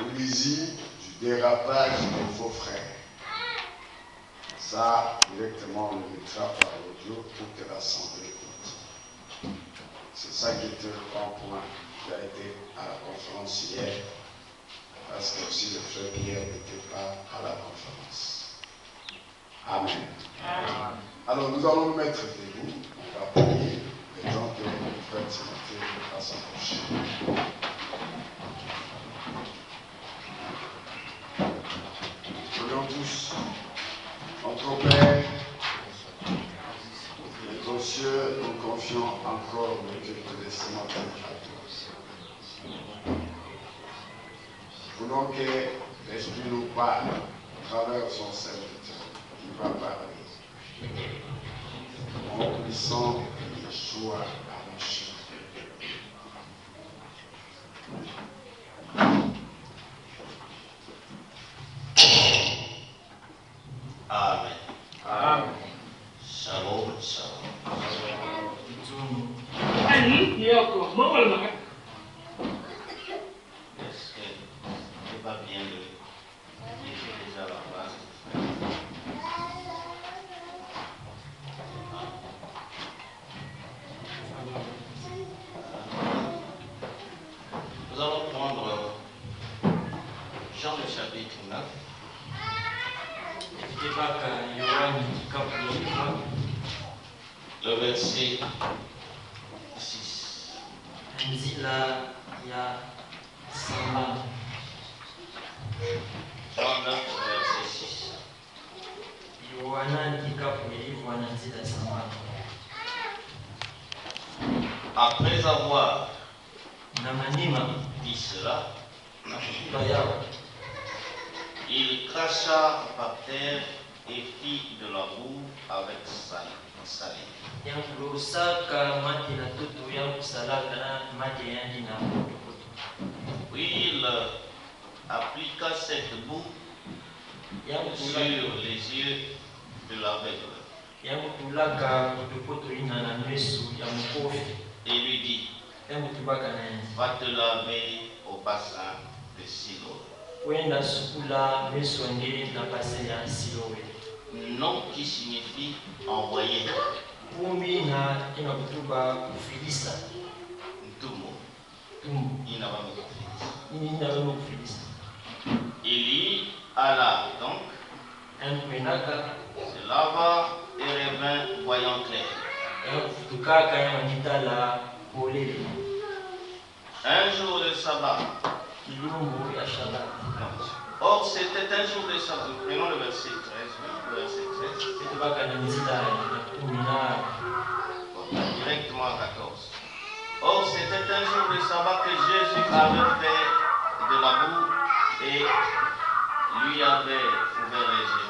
l'hérésie, du dérapage des faux frères. Ça, directement, on le mettra par l'audio pour que l'Assemblée écoute. C'est ça qui était le grand point qui a été à la conférence hier, parce que aussi le frère Pierre n'était pas à la conférence. Amen. Amen. Alors nous allons nous mettre debout, on va prier, le temps que le frère Timothée va s'approcher. Prions tous. Notre Père, notre cieux, nous confions encore le culte de ce matin à toi. Voulons que l'Esprit nous parle à travers son serviteur qui va parler. En puissant Yeshua HaMashiach. Amen. Amen. Shalom, shalom. Est-ce que c'est pas bien de laisser déjà la place? Nous allons prendre Jean le chapitre 9. Le verset 6. Jean 9, verset 6. Après avoir dit cela, il cracha par terre et fit de la boue avec salive. Puis il appliqua cette boue sur les yeux de l'aveugle et lui dit: va te laver au bassin de Siloé. Nom qui signifie envoyé. Il y alla donc, se lava et revint voyant clair. Un jour de sabbat. Or, c'était un jour de sabbat. Prenons le verset 13. Le verset 13. Directement à 14. Or, c'était un jour de sabbat que Jésus avait fait de la boue et lui avait ouvert les yeux.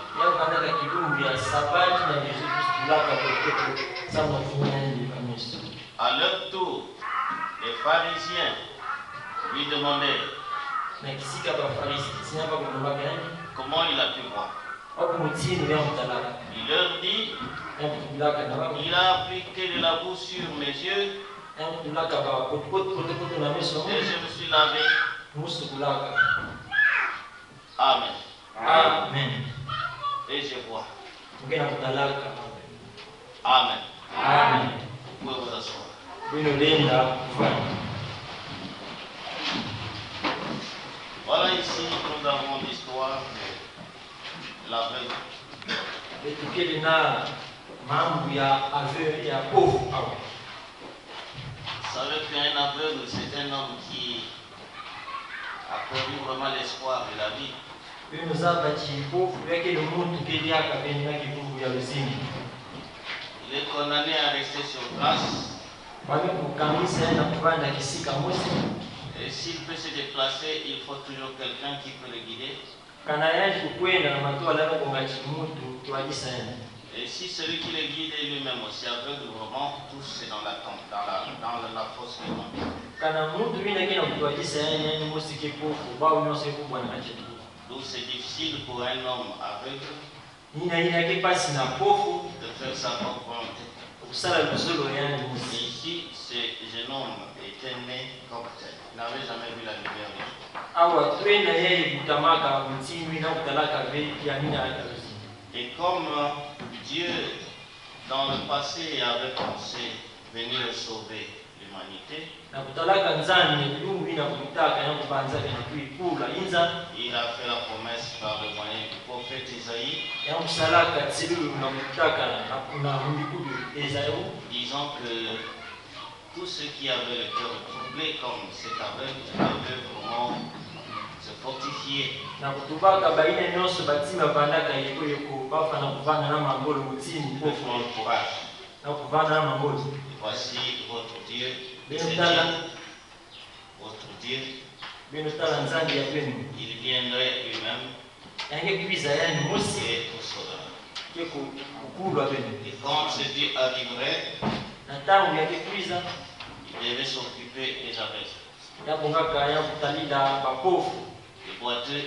À leur tour, les pharisiens lui demandaient comment il a pu voir. Il leur dit: il a appliqué de la boue sur mes yeux et je me suis lavé. Amen. Amen. Et je vois. Amen. Amen. Vous pouvez vous asseoir. Voilà, ici nous avons l'histoire de l'aveugle. Vous savez qu'un aveugle, c'est un homme qui a perdu vraiment l'espoir de la vie. Il est condamné à rester sur place. Et s'il peut se déplacer, il faut toujours quelqu'un qui peut le guider. Et si celui qui le guide est lui-même aussi aveugle, vraiment, tous c'est dans la tombe, dans la fosse des morts. Donc c'est difficile pour un homme aveugle de faire sa propre volonté. Et ici, ce jeune homme était né comme tel. Il n'avait jamais vu la lumière du jour. Et comme Dieu, dans le passé, avait pensé venir sauver l'humanité, il a fait la promesse par le moyen du prophète Isaïe, disant que tous ceux qui avaient le cœur troublé comme cet aveugle devaient vraiment se fortifier. Prendre courage. Et voici votre Dieu, votre Dieu, il viendrait lui-même et vous sauvera. Et quand ce Dieu arriverait, il devait s'occuper des aveugles, des boiteux,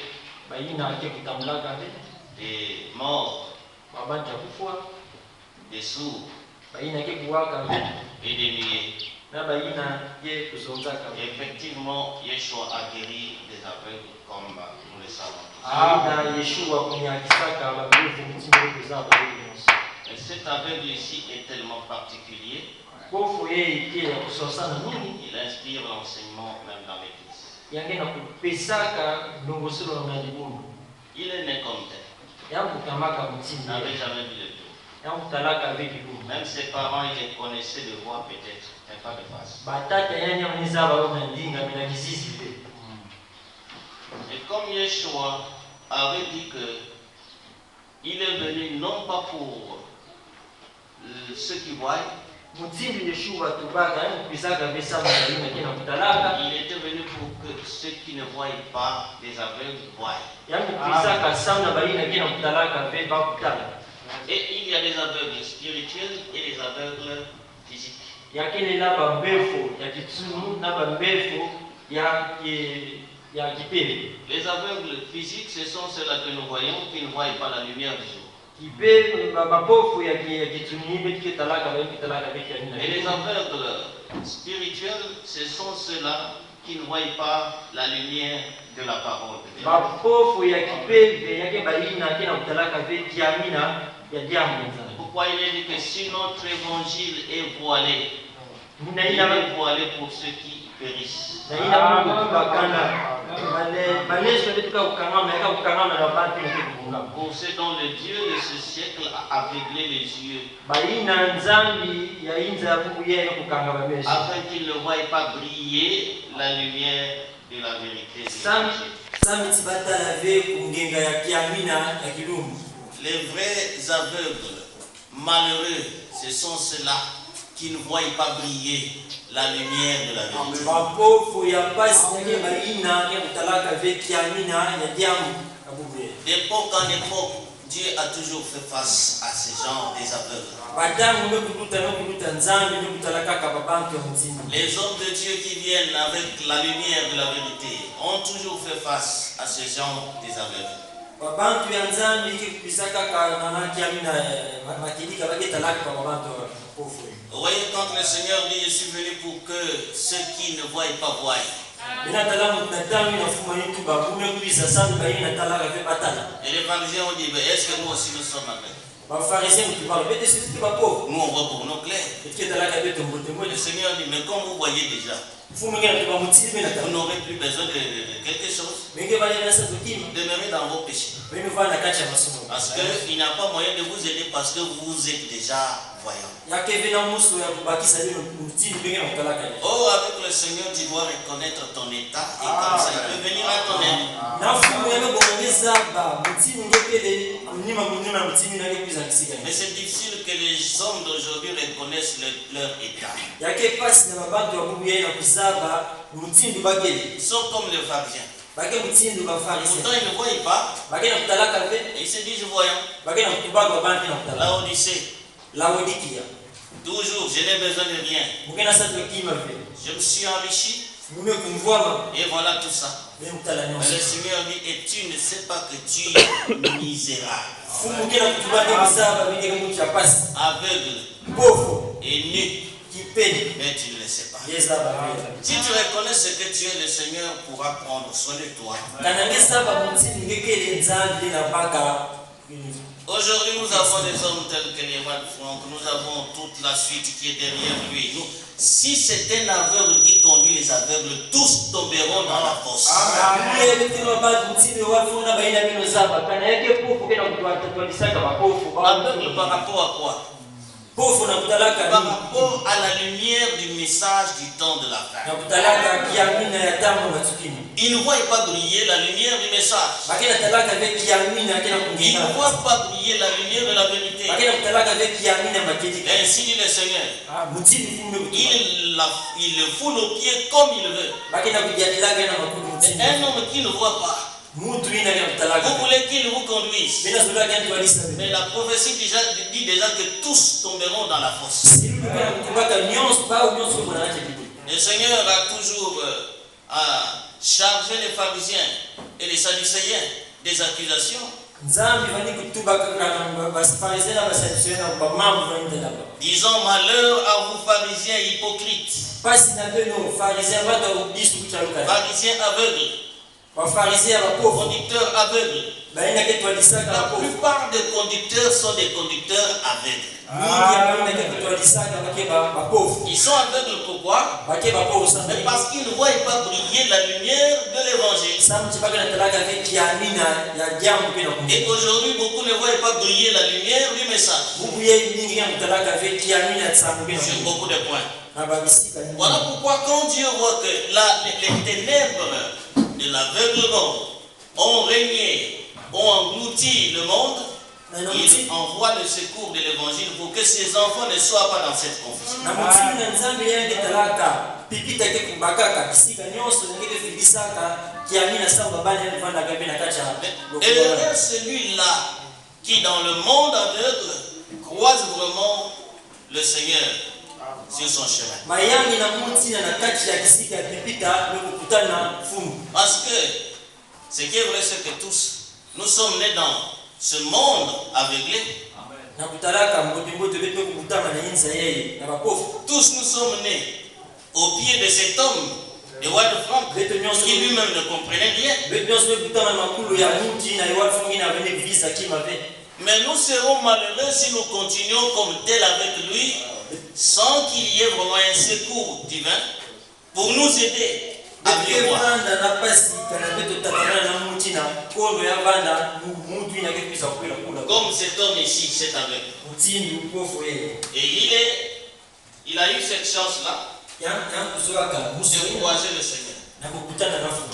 des morts, des sourds et des muets. Effectivement, Yeshua a guéri des aveugles comme nous le savons. Et cet aveugle ici est tellement particulier, il inspire l'enseignement même dans l'église. Il est né comme tel. Il n'avait jamais vu le jour. Même ses parents, ils les connaissaient de voix peut-être, mais pas de face. Et comme Yeshua avait dit que il est venu non pas pour ceux qui voient, il était venu pour que ceux qui ne voient pas, les aveugles, voient. Et il y a des aveugles spirituels et des aveugles physiques. Les aveugles physiques, ce sont ceux-là que nous voyons qui ne voient pas la lumière du jour. Et les aveugles spirituels, ce sont ceux-là qui ne voient pas la lumière de la parole de Dieu. Pourquoi il est dit que si notre évangile est voilé, il est voilé pour ceux qui périssent. Pour ceux dont le Dieu de ce siècle a aveuglé les yeux, afin qu'ils ne voient pas briller la lumière de la vérité. Les vrais aveugles, malheureux, ce sont ceux-là qui ne voient pas briller la lumière de la vérité. D'époque en époque, Dieu a toujours fait face à ces gens des aveugles. Les hommes de Dieu qui viennent avec la lumière de la vérité ont toujours fait face à ces gens des aveugles. Vous voyez, quand le Seigneur dit je suis venu pour que ceux qui ne voient pas voient. Et les pharisiens ont dit est-ce que nous aussi nous sommes aveugles? Nous on voit pour nos clairs. Le Seigneur dit mais comme vous voyez déjà, vous n'aurez plus besoin de quelque chose. Demeurez dans vos péchés. Parce qu'il n'a pas moyen de vous aider parce que vous êtes déjà voyants. Oh, avec le Seigneur, tu dois reconnaître ton état et comme ça il peut venir à ton aide. Mais c'est difficile que les hommes d'aujourd'hui reconnaissent leur état. Ils sont comme les pharisiens. Pourtant ils ne voient pas. Et ils se disent voyons. Laodicée. Toujours, je n'ai besoin de rien. Je me suis enrichi. Et voilà tout ça. Mais le Seigneur dit, et tu ne sais pas que tu es misérable, aveugle et nu, Mais tu ne le sais pas. Si tu reconnais ce que tu es, le Seigneur pourra prendre soin de toi. Aujourd'hui, nous avons des hommes tels que les rois de Franck, nous avons toute la suite qui est derrière lui. Si c'est un aveugle qui conduit les aveugles, tous tomberont dans la fosse. Aveugle par rapport à quoi? Par rapport à la lumière du message du temps de la fin. Il ne voit pas briller la lumière du message. Il ne voit pas briller la lumière de la vérité. Ainsi dit le Seigneur. Il le foule aux pieds comme il veut. Un homme qui ne voit pas, vous voulez qu'il vous conduise. Mais la prophétie dit déjà que tous tomberont dans la fosse. Le Seigneur a toujours chargé les pharisiens et les sadducéens des accusations. Disons malheur à vous pharisiens hypocrites, pharisiens aveugles, conducteurs aveugles. La plupart des conducteurs sont des conducteurs aveugles. Ils sont aveugles pourquoi? Mais parce qu'ils ne voient pas briller la lumière de l'évangile. Et aujourd'hui, beaucoup ne voient pas briller la lumière du message. Sur beaucoup de points. Voilà pourquoi quand Dieu voit que les ténèbres de l'aveuglement ont régné, ont englouti le monde, il envoie le secours de l'évangile pour que ses enfants ne soient pas dans cette confusion. Et celui-là qui dans le monde aveugle croise vraiment le Seigneur sur son chemin. Parce que ce qui est vrai, c'est que tous, nous sommes nés dans ce monde aveuglé. Tous nous sommes nés au pied de cet homme, le roi de Franck, qui lui-même ne comprenait rien. Mais nous serons malheureux si nous continuons comme tel avec lui, sans qu'il y ait vraiment un secours divin pour nous aider. Comme cet homme ici, cet aveugle. Et il a eu cette chance-là de croiser le Seigneur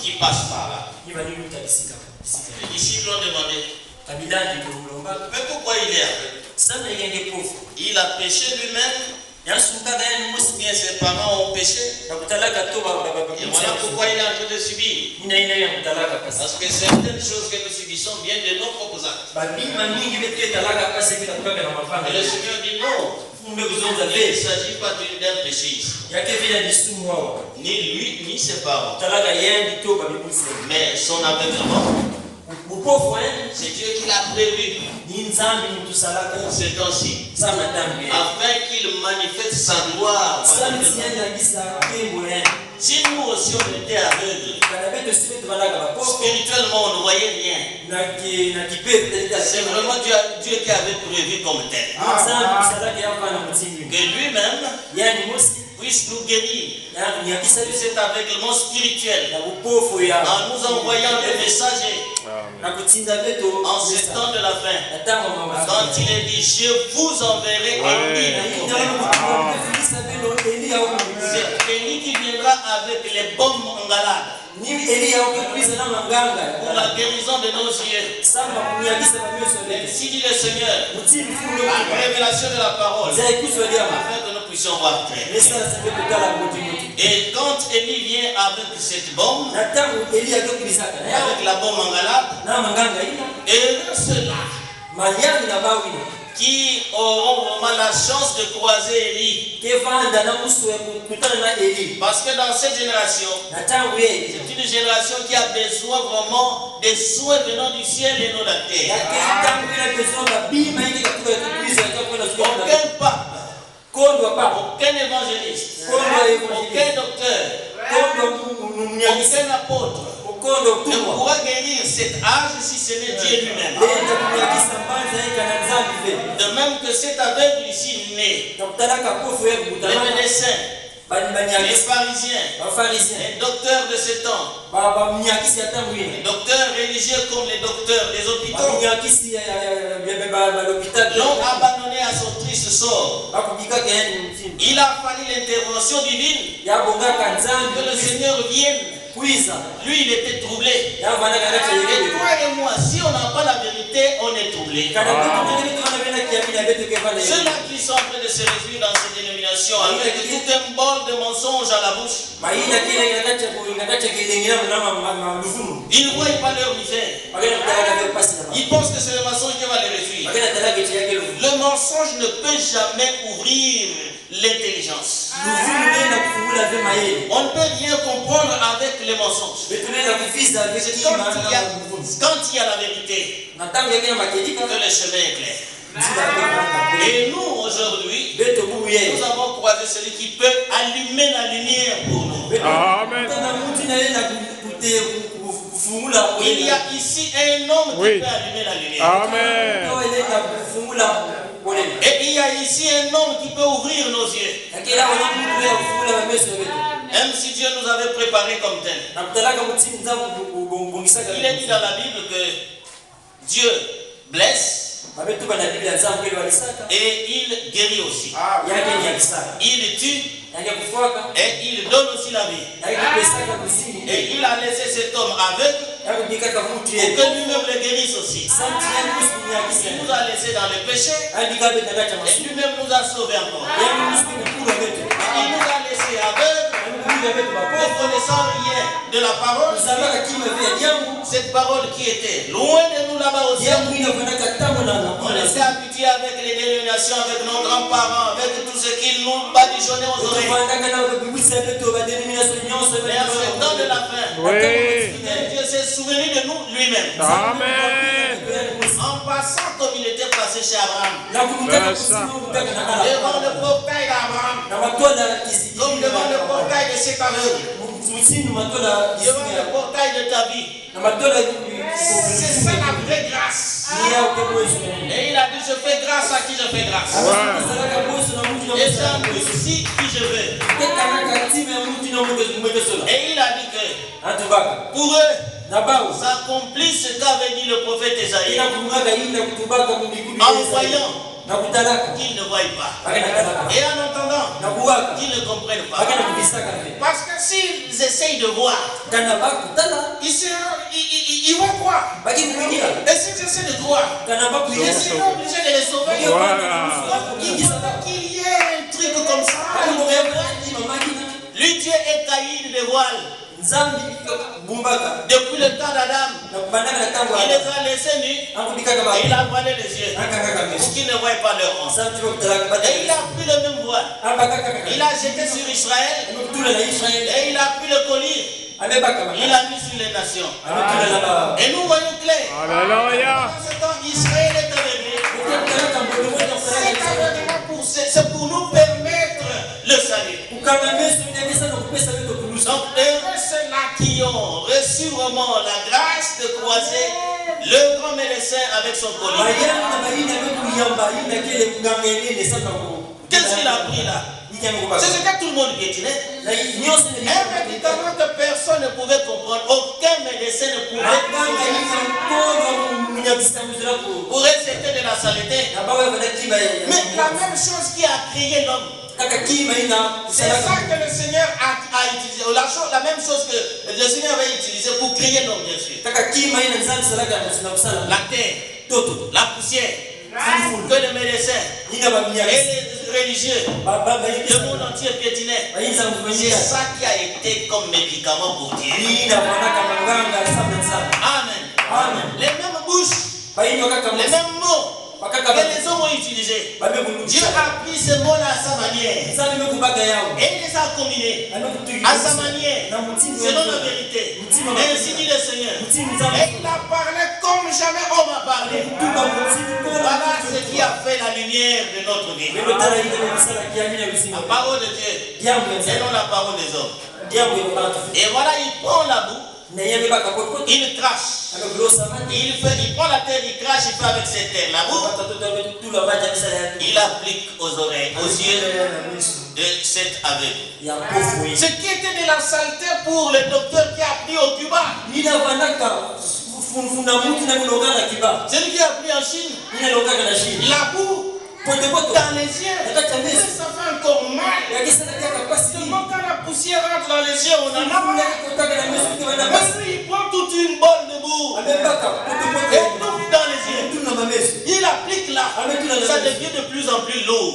qui passe par là. Les disciples l'ont demandé, mais pourquoi il est aveugle? Il a péché lui-même. Bien ses parents ont péché. Et voilà pourquoi il est en train de subir. Parce que certaines choses que nous subissons viennent de nos propres actes. Et le Seigneur dit non. Il ne s'agit pas d'un péché ici. Ni lui, ni ses parents. Mais son aveuglement, c'est Dieu qui l'a prévu pour ce temps-ci, afin qu'il manifeste sa gloire. Si nous aussi on était aveugles, spirituellement on ne voyait rien. C'est vraiment Dieu qui avait prévu comme tel. Que lui-même puisse nous guérir de cet aveuglement spirituel en nous envoyant des messagers en ce temps de la fin. Quand il est dit, je vous enverrai Élie. C'est Élie qui viendra avec les bombes en galade pour la guérison de nos yeux. Ainsi dit le Seigneur, la révélation de la parole, afin que nous puissions voir clair. Et quand Élie vient avec cette bombe, avec la bombe en galade, et ceux-là qui auront vraiment la chance de croiser Élie. Parce que dans cette génération, c'est une génération qui a besoin vraiment des soins venant du ciel et non de la terre. Aucun pape aucun évangéliste, aucun docteur, aucun apôtre ne pourra guérir cet âge si ce n'est Dieu lui-même. De même que cet aveugle ici né, les médecins, les pharisiens, les docteurs de ce temps, les docteurs religieux comme les docteurs des hôpitaux, l'ont abandonné à son triste sort. Il a fallu l'intervention divine que le Seigneur vienne. Lui, il était troublé. Et toi et moi, si on n'a pas la vérité, on est troublé. Ceux-là qui sont en train de se réjouir dans ces dénominations avec tout un bol de mensonges à la bouche, ils ne voient pas leur misère. Ils pensent que c'est le mensonge qui va les réjouir. Le mensonge ne peut jamais ouvrir l'intelligence. On ne peut rien comprendre avec les mensonges. C'est quand il y a la vérité que le chemin est clair. Et nous, aujourd'hui, nous avons croisé celui qui peut allumer la lumière pour nous. Amen. Il y a ici un homme qui peut allumer la lumière. Amen. Et il y a ici un homme qui peut ouvrir nos yeux. Même si Dieu nous avait préparés comme tel. Il est dit dans la Bible que Dieu blesse et il guérit aussi. Il tue et il donne aussi la vie. Et il a laissé cet homme aveugle pour que lui-même le guérisse aussi. Il nous a laissé dans le péché et lui-même nous a sauvés encore. Il nous a laissé aveugles, ne connaissant rien de la parole. Cette parole qui était loin de nous là-bas aussi. On était habitués avec les dénominations, avec nos grands-parents, avec tout ce qu'ils nous badigeonnaient aux oreilles. Mais à ce temps de la fin, Dieu s'est souvenu de nous lui-même. Amen. En passant comme il était passé chez Abraham. Devant le portail d'Abraham. Comme devant le portail de cet aveugle. Devant le portail de ta vie. C'est ça la vraie grâce. Et il a dit, je fais grâce à qui je fais grâce. Et j'en ici qui je veux. Et il a dit que pour eux, s'accomplit ce qu'avait dit le prophète Esaïe. En voyant qu'ils ne voient pas. Et en entendant qu'ils ne comprennent pas. Parce que s'ils essayent de voir, ils vont croire. Et s'ils essaient de croire, ils seront obligés de les sauver. Donc qu'il y ait un truc comme ça. Lui, Dieu est caïd de voile. Depuis le temps d'Adam, il les a laissés nus et il a voilé les yeux pour qu'ils ne voient pas leur honte. Et il a pris le même voile. Il a jeté sur Israël et il a pris le collier. Il a mis sur les nations. Et nous voyons clair. Alléluia. Dans ce temps, Israël est aveuglé. C'est pour nous permettre le salut. Donc, heureux ceux-là qui ont reçu vraiment la grâce de croiser le grand médecin avec son collier. Qu'est-ce qu'il a pris là? C'est ce que tout le monde piétinait. Un médicament que personne ne pouvait comprendre. Aucun médecin ne pouvait pour receter de la saleté. Mais la même chose qui a créé l'homme. C'est ça que le Seigneur a utilisé. La même chose que le Seigneur avait utilisé pour créer l'homme, bien sûr. La terre, la poussière, que les médecins et les religieux, le monde entier piétinait. C'est ça qui a été comme médicament pour Dieu. Amen. Les mêmes bouches, les mêmes mots que les hommes ont utilisés. Dieu a pris ces mots-là à sa manière. Et il les a combinés à sa manière, selon la vérité. Ainsi dit le Seigneur. Et il a parlé comme comme jamais on m'a parlé. Voilà ce qui a fait la lumière de notre vie. La parole de Dieu et non la parole des hommes. Et voilà, il prend la boue, il crache. Il prend la terre, il crache, il fait avec cette terre la boue. Il applique aux oreilles, aux yeux de cet aveugle. Ce qui était de la saleté pour le docteur qui a appris au Cuba. Celui qui a appris en Chine. La boue dans les yeux. Ça fait encore mal. Seulement quand la poussière rentre dans les yeux, on en a mal. Mais lui, il prend toute une bolle de boue et touffe dans les yeux. Il applique là. Ça devient de plus en plus lourd.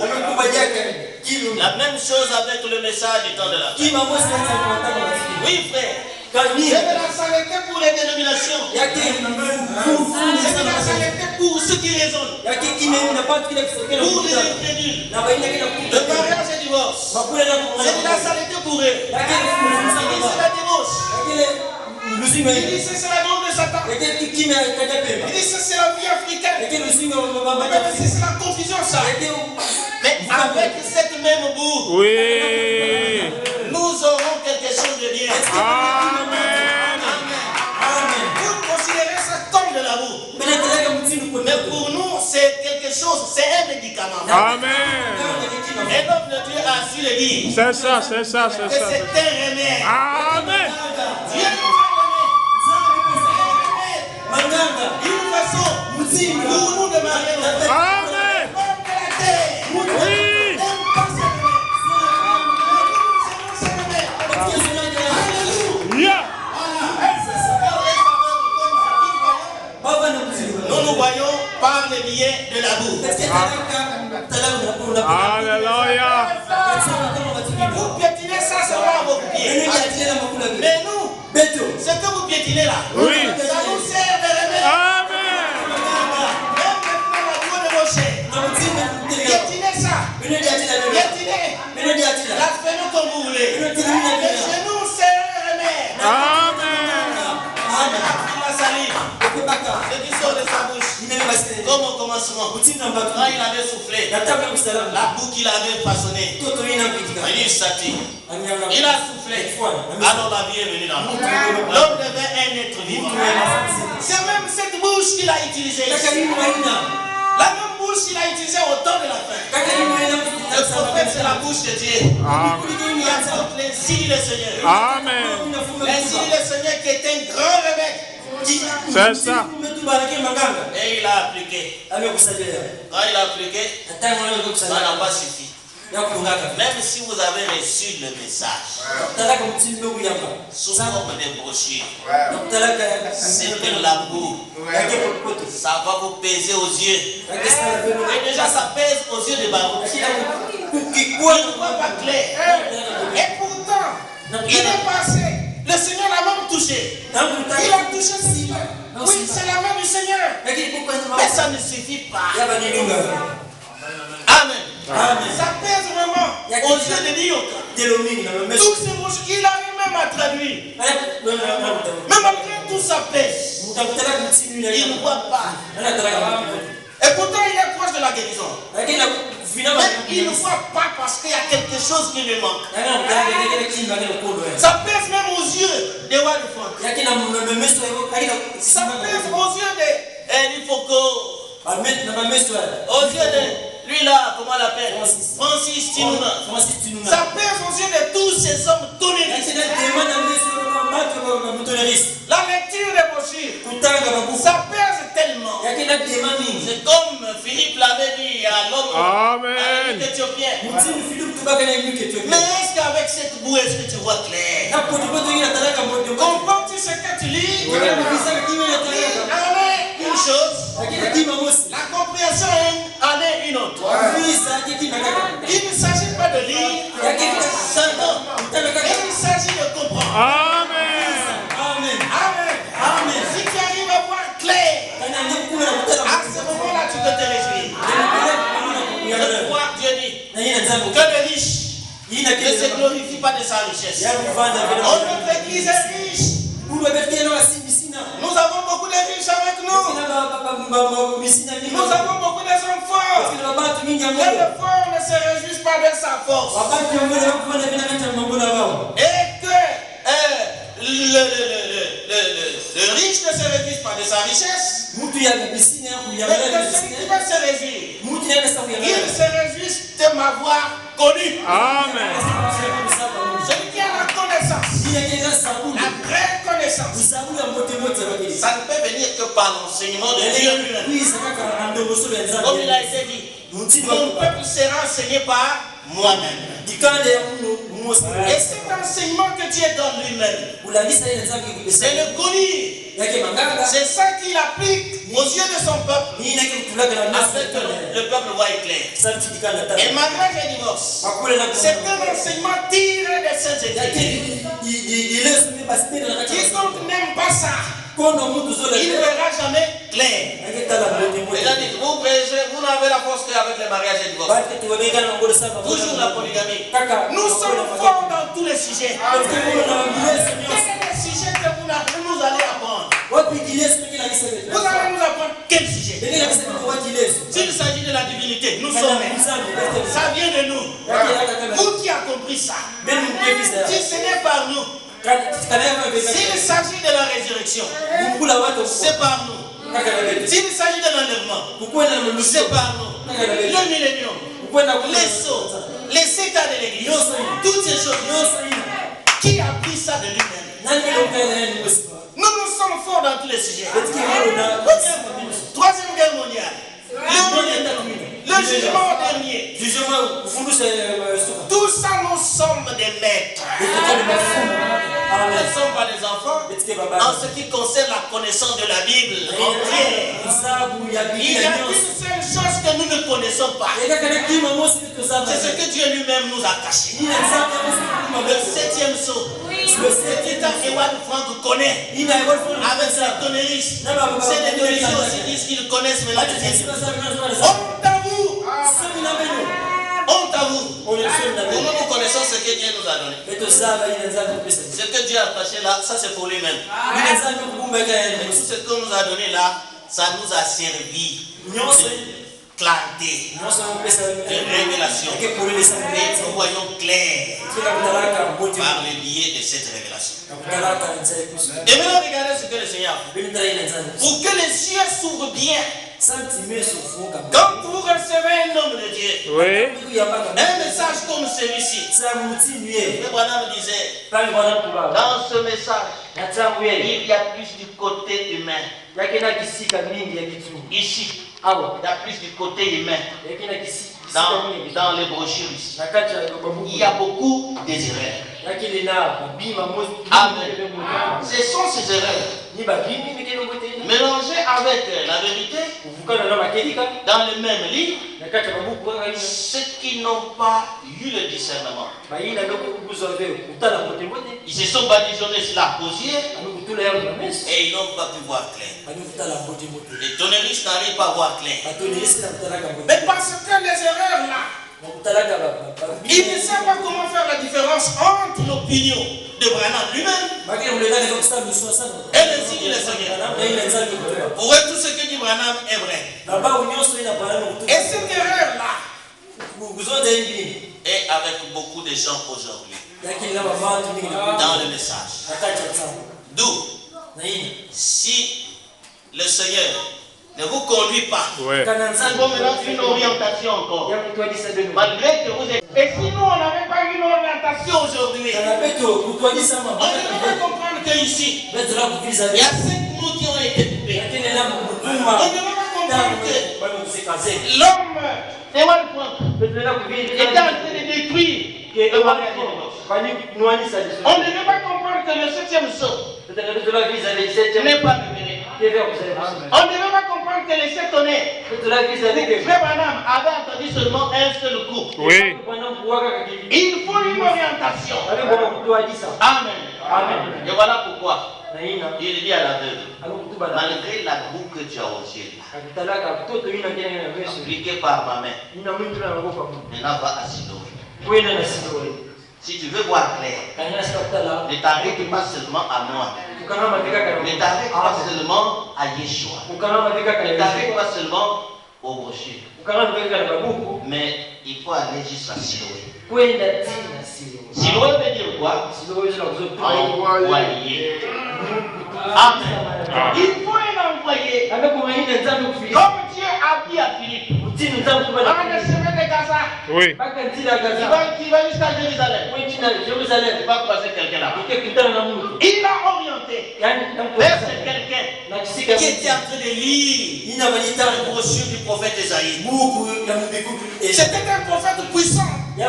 La même chose avec le message du temps de la fin. Oui, frère. C'est de la saleté pour les dénominations. C'est de la saleté pour ceux qui raisonnent. Pour les incrédules. Le mariage et divorce. C'est de la saleté pour eux. C'est la débauche. Il dit c'est la drogue de Satan. Il dit c'est la vie africaine. C'est la confusion ça. Mais avec cette même boue, Oui. nous aurons quelque chose de bien. Amen. Vous considérez ça comme de la boue. Mais pour nous, c'est quelque chose, c'est un médicament. Amen. Et l'homme de Dieu a su le dire. C'est ça, c'est ça, c'est Que ça. c'est un remède. Amen. Dieu nous a donné une façon pour nous de marier nos frères. Amen. Comme de la terre. Oui. Yeah. Nous nous voyons par le biais de la boue. Alléluia. Vous piétinez ça seulement à vos pieds. Mais nous, ce que vous piétinez là, Oui. ça nous sert de remède. Amen. Même maintenant la boue de vos chairs. Piétinez ça. Piétinez. La faites comme vous voulez. Les genoux, c'est un remède. Amen. La salive. Ce qui sort de sa bouche. Comme au commencement. Quand il avait soufflé, la boue qu'il avait façonnée, il a soufflé. Alors la vie est venue dans l'homme. L'homme devait un être vivant. C'est même cette bouche qu'il a utilisée ici. La même bouche qu'il a utilisée au temps de la fin. Le prophète, c'est la bouche de Dieu. Amen. Il apporte l'insigne du Seigneur. Amen. L'insigne du Seigneur qui est un grand remède. C'est ça. Et il a appliqué. Quand il a appliqué, ça n'a pas suffi. Même si vous avez reçu le message sous forme de brochure, c'est de la boue. Ça va vous peser aux yeux. Et déjà ça pèse aux yeux de Baruch. Il ne voit pas clair. Et pourtant, il est passé. Le Seigneur l'a même touché. Il a touché ce Seigneur. Oui, c'est la main du Seigneur. Mais ça ne suffit pas. Amen. Ça pèse vraiment aux yeux de Dieu. Tous ces mots, il arrive même à traduire. Mais malgré tout ça pèse. Il ne voit pas. Et pourtant il est proche de la guérison. Mais il ne voit pas parce qu'il y a quelque chose qui lui manque. Ça pèse même aux yeux des rois de France. Ça pèse aux yeux de Elifoko. Aux yeux de lui là, comment on l'appelle? Francis Tinouna. Ça pèse aux yeux de tous ces hommes toléristes. La lecture des brochures, ça pèse tellement. C'est comme Philippe l'avait dit à l'homme éthiopien. Mais est-ce qu'avec cette boue, est-ce que tu vois clair? Comprends-tu ce que tu lis? Une chose, la compréhension en est une autre. Il ne s'agit pas de lire seulement, mais il s'agit de comprendre. Amen. Amen. Si tu arrives à voir clair, à ce moment-là tu peux te réjouir. Je crois Dieu dit que le riche ne se glorifie pas de sa richesse. Notre église est riche. Nous avons beaucoup de riches avec nous. Nous avons beaucoup d'enfants. Les enfants ne se réjouissent pas de sa force. Et que le riche ne se réjouisse pas de sa richesse. Mais que celui qui va se réjouir, il se réjouisse de m'avoir connu. Amen. Celui qui a la connaissance, la vraie connaissance, ça ne peut venir que par l'enseignement de Dieu lui-même. Comme il a été dit, mon peuple sera enseigné par moi-même. Et cet enseignement que Dieu donne lui-même, c'est le connu. C'est ça qu'il applique aux yeux de son peuple, afin que le peuple voie clair. Et mariage et divorce, c'est un enseignement tiré des Saintes Écritures. Quiconque n'aime pas ça, il ne verra jamais clair. Les gens disent, vous prêchez, vous n'avez la force qu'avec les mariages et divorces. Toujours la polygamie. Nous sommes forts dans tous les sujets. Quel est le sujet que vous allez apprendre? Vous allez nous apprendre quel sujet? S'il s'agit de la divinité, nous sommes. Ça vient de nous. Vous qui avez compris ça. Si ce n'est par nous. S'il s'agit de la résurrection, c'est par nous. S'il s'agit de l'enlèvement, c'est par nous. Le millénium, les sceaux, les sétats de l'église, toutes ces choses. Qui a pris ça de lui-même? Nous sommes forts dans tous les sujets. Troisième guerre mondiale. Le jugement dernier. Tout ça, nous sommes des maîtres. Nous ne sommes pas des enfants. En ce qui concerne la connaissance de la Bible entière, il y a une seule chose que nous ne connaissons pas. C'est ce que Dieu lui-même nous a caché. Le 7e sceau. Le secrétaire Edouard Franck connaît. Avec sa tonneriste. C'est des tonneristes aussi disent qu'ils connaissent maintenant. Honte à vous! Honte à vous! Nous connaissons ce que Dieu nous a donné. Ce que Dieu a caché là, ça c'est pour lui-même. Tout ce que nous a donné là, ça nous a servi de clarté, de révélation. Et nous voyons clair par le biais de cette révélation. Et maintenant regardez ce que le Seigneur fait. Pour que les yeux s'ouvrent bien. Quand vous recevez un homme de Dieu, un message comme celui-ci, le Branham disait, dans ce message, il y a plus du côté humain. Ici, il y a plus du côté humain. Dans les brochures ici, il y a beaucoup des erreurs. Amen. Ce sont ces erreurs mélangées avec la vérité dans le même livre. Ceux qui n'ont pas eu le discernement, ils se sont badigeonnés sur la posière et ils n'ont pas pu voir clair. Les tonneristes n'arrivent pas à voir clair. Mais parce que les erreurs là, il ne sait pas comment faire la différence entre l'opinion de Branham lui-même et les signes du Seigneur. Pour eux, tout ce que dit Branham est vrai. Et cette erreur-là est avec beaucoup de gens aujourd'hui dans le message. D'où, si le Seigneur ne vous conduit pas, ça vous maintenant une orientation encore. Malgré que vous êtes. Et si nous, on n'avait pas une orientation aujourd'hui, on devrait comprendre qu'ici, il y a 5 mots qui ont été coupés. On ne devrait pas comprendre que l'homme est en train de détruire le mariage. On ne devrait pas comprendre que le 7e sceau n'est pas révélé. On ne devait pas comprendre que les 7 honnêtes, Frère Branham avait entendu seulement un seul coup. Oui. Il faut une orientation. Amen. Amen. Et voilà pourquoi il dit à l'aveugle, malgré la boue que tu as reçue, appliquée par ma main, maintenant va à Siloé. Si tu veux voir clair, ne t'arrête pas seulement à moi. Ne t'arrête pas seulement à Yeshua. Ne t'arrête pas seulement au brochure. Mais il faut aller jusqu'à Siloé. Siloé veut dire quoi? Envoyé. Amen. Il faut un envoyé. Comme Dieu a dit à Philippe. Dans le chemin de Gaza. Oui. Il va jusqu'à Jérusalem. Il va croiser quelqu'un là. Il l'a orienté vers quelqu'un qui était en train de lire la brochure du prophète Esaïe. C'était un prophète puissant qui a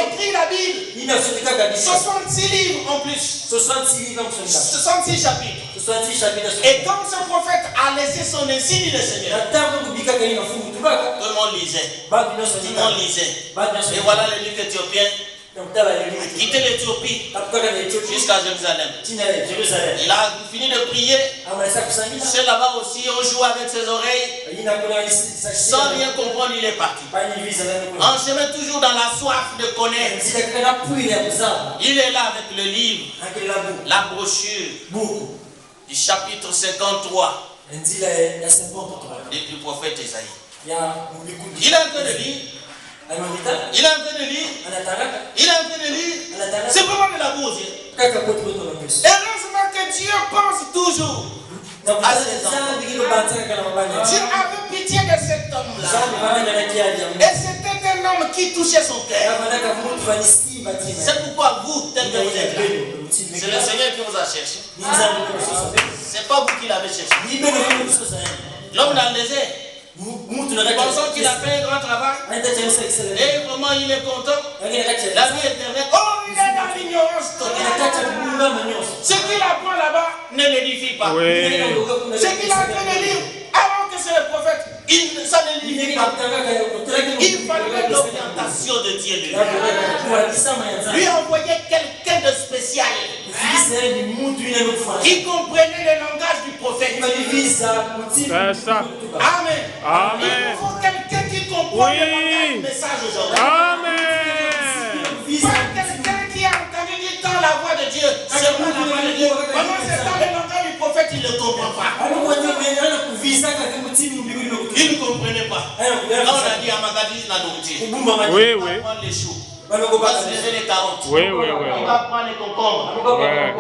écrit la Bible. 66 livres en plus. 66 chapitres. Et comme ce prophète a laissé son insigne de Seigneur, tout le monde lisait. Et voilà le livre éthiopien a quitté l'Éthiopie jusqu'à Jérusalem. Il a fini de prier. C'est là-bas aussi, on joue avec ses oreilles. Sans rien comprendre, il est parti. En chemin, toujours dans la soif de connaître. Il est là avec le livre, la brochure du chapitre 53 du prophète Esaïe. Il est en train de lire. Il est en train de lire. Il est en train de lire. C'est vraiment de la bouse. Heureusement que Dieu pense toujours à ses enfants. Dieu avait pitié de cet homme-là. Et c'était un homme qui touchait son cœur. C'est pourquoi vous, tel que vous êtes là, c'est le Seigneur qui vous a cherché. C'est pas vous qui l'avez cherché. L'homme dans le désert, pensons qu'il a fait un grand travail. Et vraiment il est content. La vie éternelle. Oh, il est dans l'ignorance totale. Ce qu'il apprend là-bas ne l'édifie pas. Ce qu'il est en train de lire, alors que c'est le prophète, ça ne l'édifie pas. Il fallait l'orientation de Dieu de lui. Lui envoyer quelqu'un de spécial qui comprenait le langage du prophète. C'est ça. Amen. Amen. Il faut quelqu'un qui comprend le langage du message aujourd'hui. Amen. Pas quelqu'un qui a entendu dire dans la voix de Dieu. C'est la voix de Dieu. Pendant ce temps, le langage du prophète, il ne comprend pas. Il ne comprenait pas. Quand on a dit à Magadis la nourriture, Oui. il va prendre les choux. Il va se lever les carottes. Il va prendre les concombres.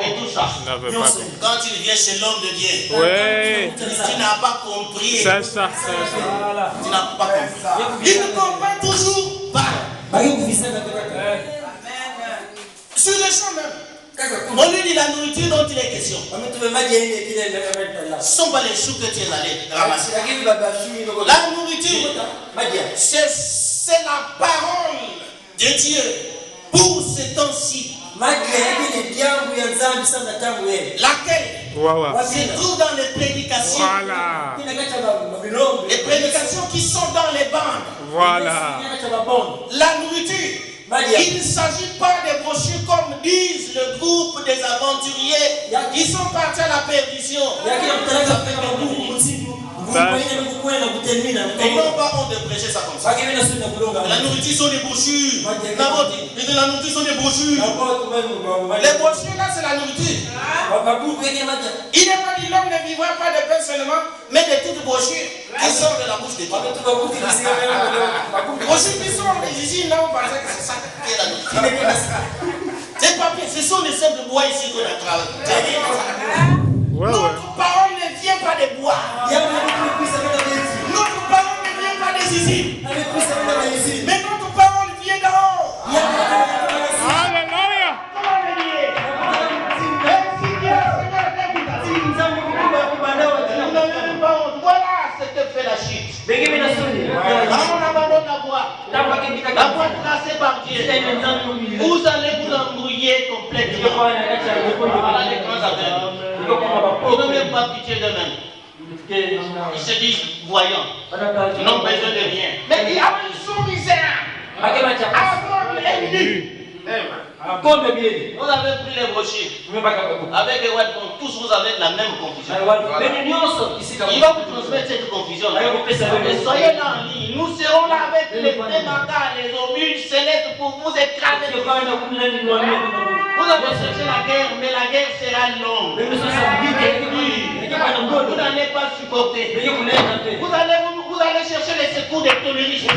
Et tout ça. Quand tu viens chez l'homme de Dieu, tu n'as pas compris. C'est ça. Tu n'as pas compris. Il ne comprend toujours pas. Sur le champ même. On lui dit la nourriture dont il est question. Ce ne sont pas les choux que tu es allé ramasser. La nourriture, c'est la parole de Dieu pour ce temps-ci. Laquelle se trouve dans les prédications. Voilà. Les prédications qui sont dans les bandes. Voilà. La nourriture. Il ne s'agit pas des brochures comme disent le groupe des aventuriers qui sont partis à la perdition. Et non pas honte de prêcher ça comme ça. La nourriture sont des brochures. La nourriture sont des brochures. Les brochures là c'est la nourriture. Il n'est pas dit l'homme ne vivra pas de pain seulement, mais de toutes brochures qui sortent de la bouche de Dieu. Brochures qui sont des usines là, on pensait que c'est ça qui est la nourriture. C'est pas pire, ce sont des simples bois ici qu'on a travaillé. Notre parole ne vient pas des bois. Notre parole ne vient pas des usines. Mais notre parole vient d'en haut. Alléluia. Voilà ce que fait la chute. On abandonne la voie. La voie tracée par Dieu. Vous allez vous embrouiller complètement. Voilà les grands aveugles. Ils n'ont même pas pitié d'eux-mêmes. Ils se disent voyants. Ils n'ont besoin de rien. Mais ils sont misères. Aveugles et nus. Comme bien. Vous avez pris les brochures. Avec les webcams, tous vous avez la même confusion. Il va vous transmettre cette confusion. Et soyez là en ligne. Nous serons là avec les démarcages, les obules célestes pour vous écraser. Vous avez cherché la guerre, mais la guerre sera longue. Vous n'allez pas supporter. Vous allez chercher les secours des tonneristes.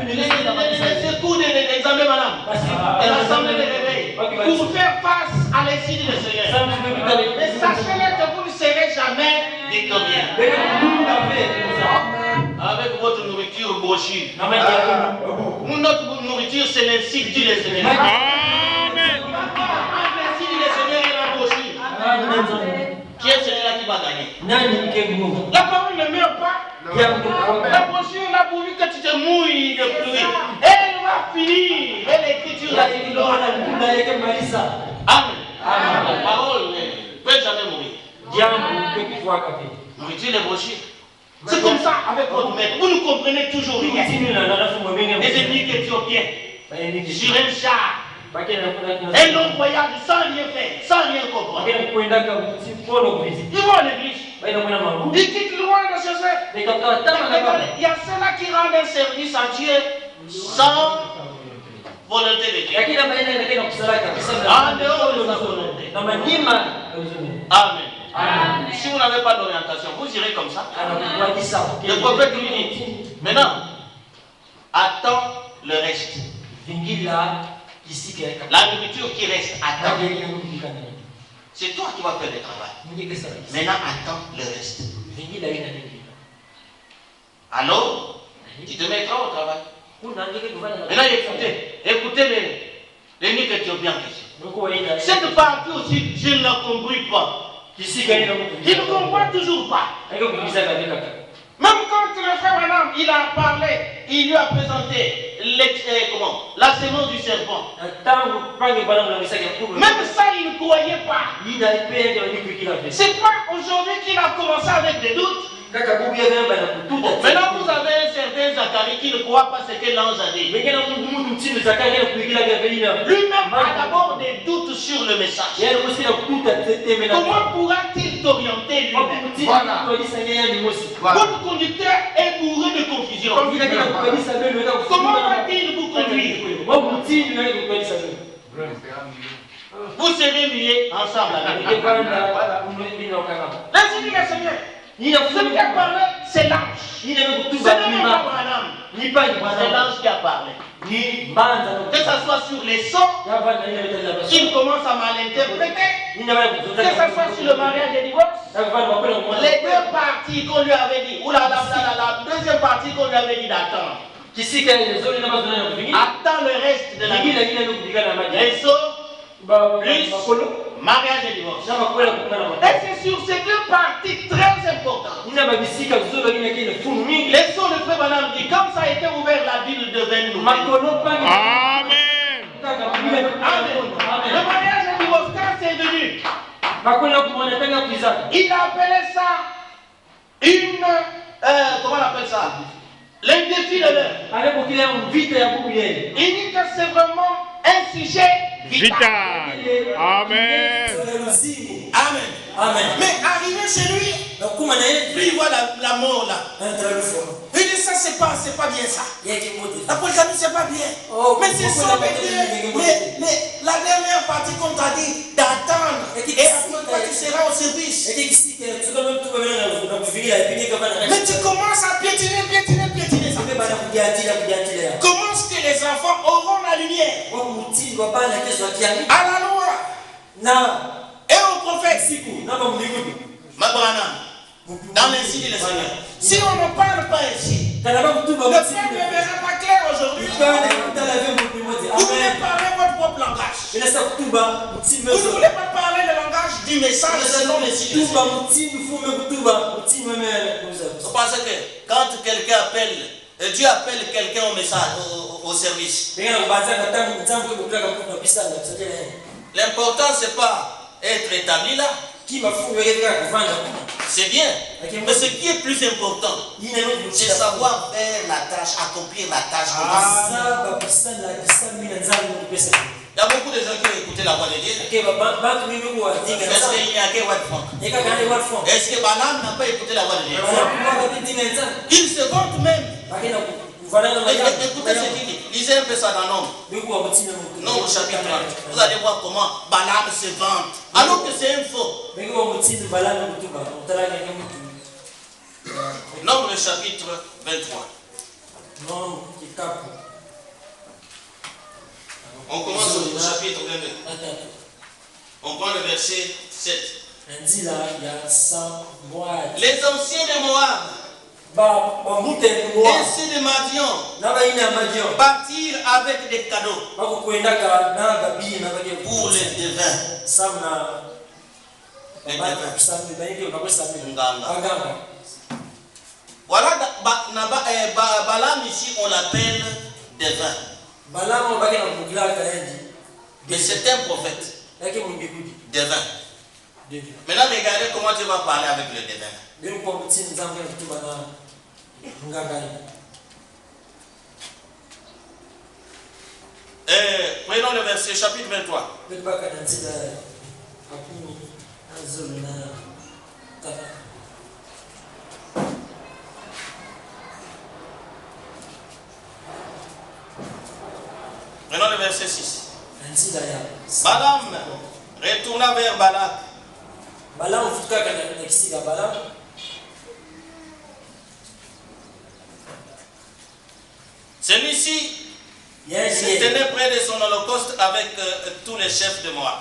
Les secours des examens, madame. Et l'assemblée des réveils. Pour faire face à l'exil du Seigneur. Mais sachez-le que vous ne serez jamais victorieux. Avec votre nourriture brochue. Notre nourriture, c'est l'institut des Seigneurs. Amen. L'institut des Seigneurs est la brochure. Qui est celui-là qui va gagner? La parole ne meurt pas. La brochure n'a pourvu que tu te mouilles de pluie. Elle va finir. Et l'écriture a dit Amen. La parole ne peut jamais mourir. Nourriture les brochures. C'est comme ça avec votre maître. Vous ne comprenez toujours rien. Les ennemis éthiopiens sur un char. Un long voyage sans rien faire, sans rien comprendre. Ils vont à l'église. Ils quittent loin de chez eux. Il y a ceux-là qui rendent un service à Dieu sans volonté de Dieu. En dehors de sa volonté. Amen. Si vous n'avez pas d'orientation, vous irez comme ça. Le prophète lui dit, maintenant, attends le reste. La nourriture qui reste, attends. C'est toi qui vas faire le travail. Maintenant, attends le reste. Alors, tu te mettras au travail. Maintenant, écoutez l'ennemi éthiopien. Cette partie aussi, je ne la comprends pas. Il ne comprend toujours pas. Même quand le frère Branham, il a parlé, il lui a présenté la sémence du serpent. Même ça, il ne croyait pas. C'est pas aujourd'hui qu'il a commencé avec des doutes. Maintenant, vous avez un certain Zacharie qui ne croit pas ce que l'ange a dit. Lui-même a d'abord des doutes sur le message. Comment pourra-t-il t'orienter lui-même? Voilà. Votre conducteur est bourré de confusion. Comment va-t-il vous conduire? Vous serez liés ensemble avec lui. Laissez-lui le Seigneur. Celui qui a parlé, c'est l'ange. Ce n'est même pas Branham. C'est l'ange qui a parlé. Que ce soit sur les sons, qu'il commence à mal interpréter, que ce soit sur le mariage et le divorce, les deux parties qu'on lui avait dit, ou la deuxième partie qu'on lui avait dit d'attendre. Attends le reste de la vie. Les sons, plus mariage et divorce. Et c'est sur ces deux parties très importantes. Les sons de Frère Branham dit, comme ça a été ouvert, la Bible devait nous. Amen. Le mariage et divorce, quand c'est venu, il appelait ça une. Comment on appelle ça? L'indéfi de l'heure. Il dit que c'est vraiment un sujet vital. Amen. Amen. Amen. Mais arrivé chez lui, lui il voit la mort là. Il dit ça c'est pas bien ça. La polygamie c'est pas bien. Mais c'est ça bien. Mais la dernière partie qu'on t'a dit d'attendre et après tu seras au service. Mais tu commences à piétiner ça. Comment est-ce que les enfants auront la lumière? À la loi. Et au prophète. Branham. Dans l'insigne du Seigneur. Si on ne parle pas ainsi, le peuple ne verra pas clair aujourd'hui. Vous voulez parler votre propre langage. Vous ne voulez pas parler le langage du message selon les signes. Vous pensez que quand quelqu'un appelle, Dieu appelle quelqu'un au message, au service. L'important c'est pas être établi là. C'est bien. Mais ce qui est plus important, c'est savoir faire la tâche, accomplir la tâche. y a beaucoup de gens qui ont écouté la voix de Dieu. Est-ce qu'il n'y a que Watford? Est-ce que Balaam n'a pas écouté la voix de Dieu? Il se vante même. Écoutez ce qu'il dit. Lisez un peu ça dans Nombre. Nombre chapitre 30. Vous allez voir comment Balaam se vante. Alors que c'est un faux. Nombre chapitre 23. On commence au chapitre 22. On prend le verset 7. Les anciens de Moab ainsi de Madian partirent avec des cadeaux pour les devins. Voilà, Balaam ici on l'appelle devin. Mais c'est un prophète. Devin. Maintenant regardez comment tu vas parler avec le devin. Prenons le verset chapitre 23. Prenons le verset 6. Balaam retourna vers Balak. Celui-ci se tenait près de son holocauste avec tous les chefs de Moab.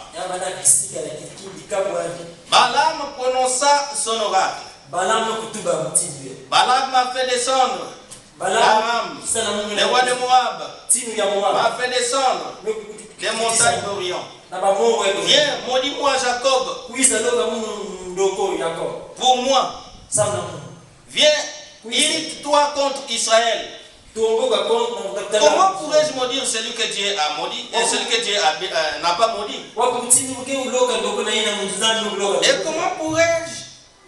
Balaam prononça son oracle. Balak m'a fait descendre. Aram, le roi de Moab, m'a fait descendre des montagnes d'Orient. Viens, maudis-moi Jacob. Pour moi. Viens, irrite-toi contre Israël. Comment pourrais-je maudire celui que Dieu a maudit et celui que Dieu n'a pas maudit? Et comment pourrais-je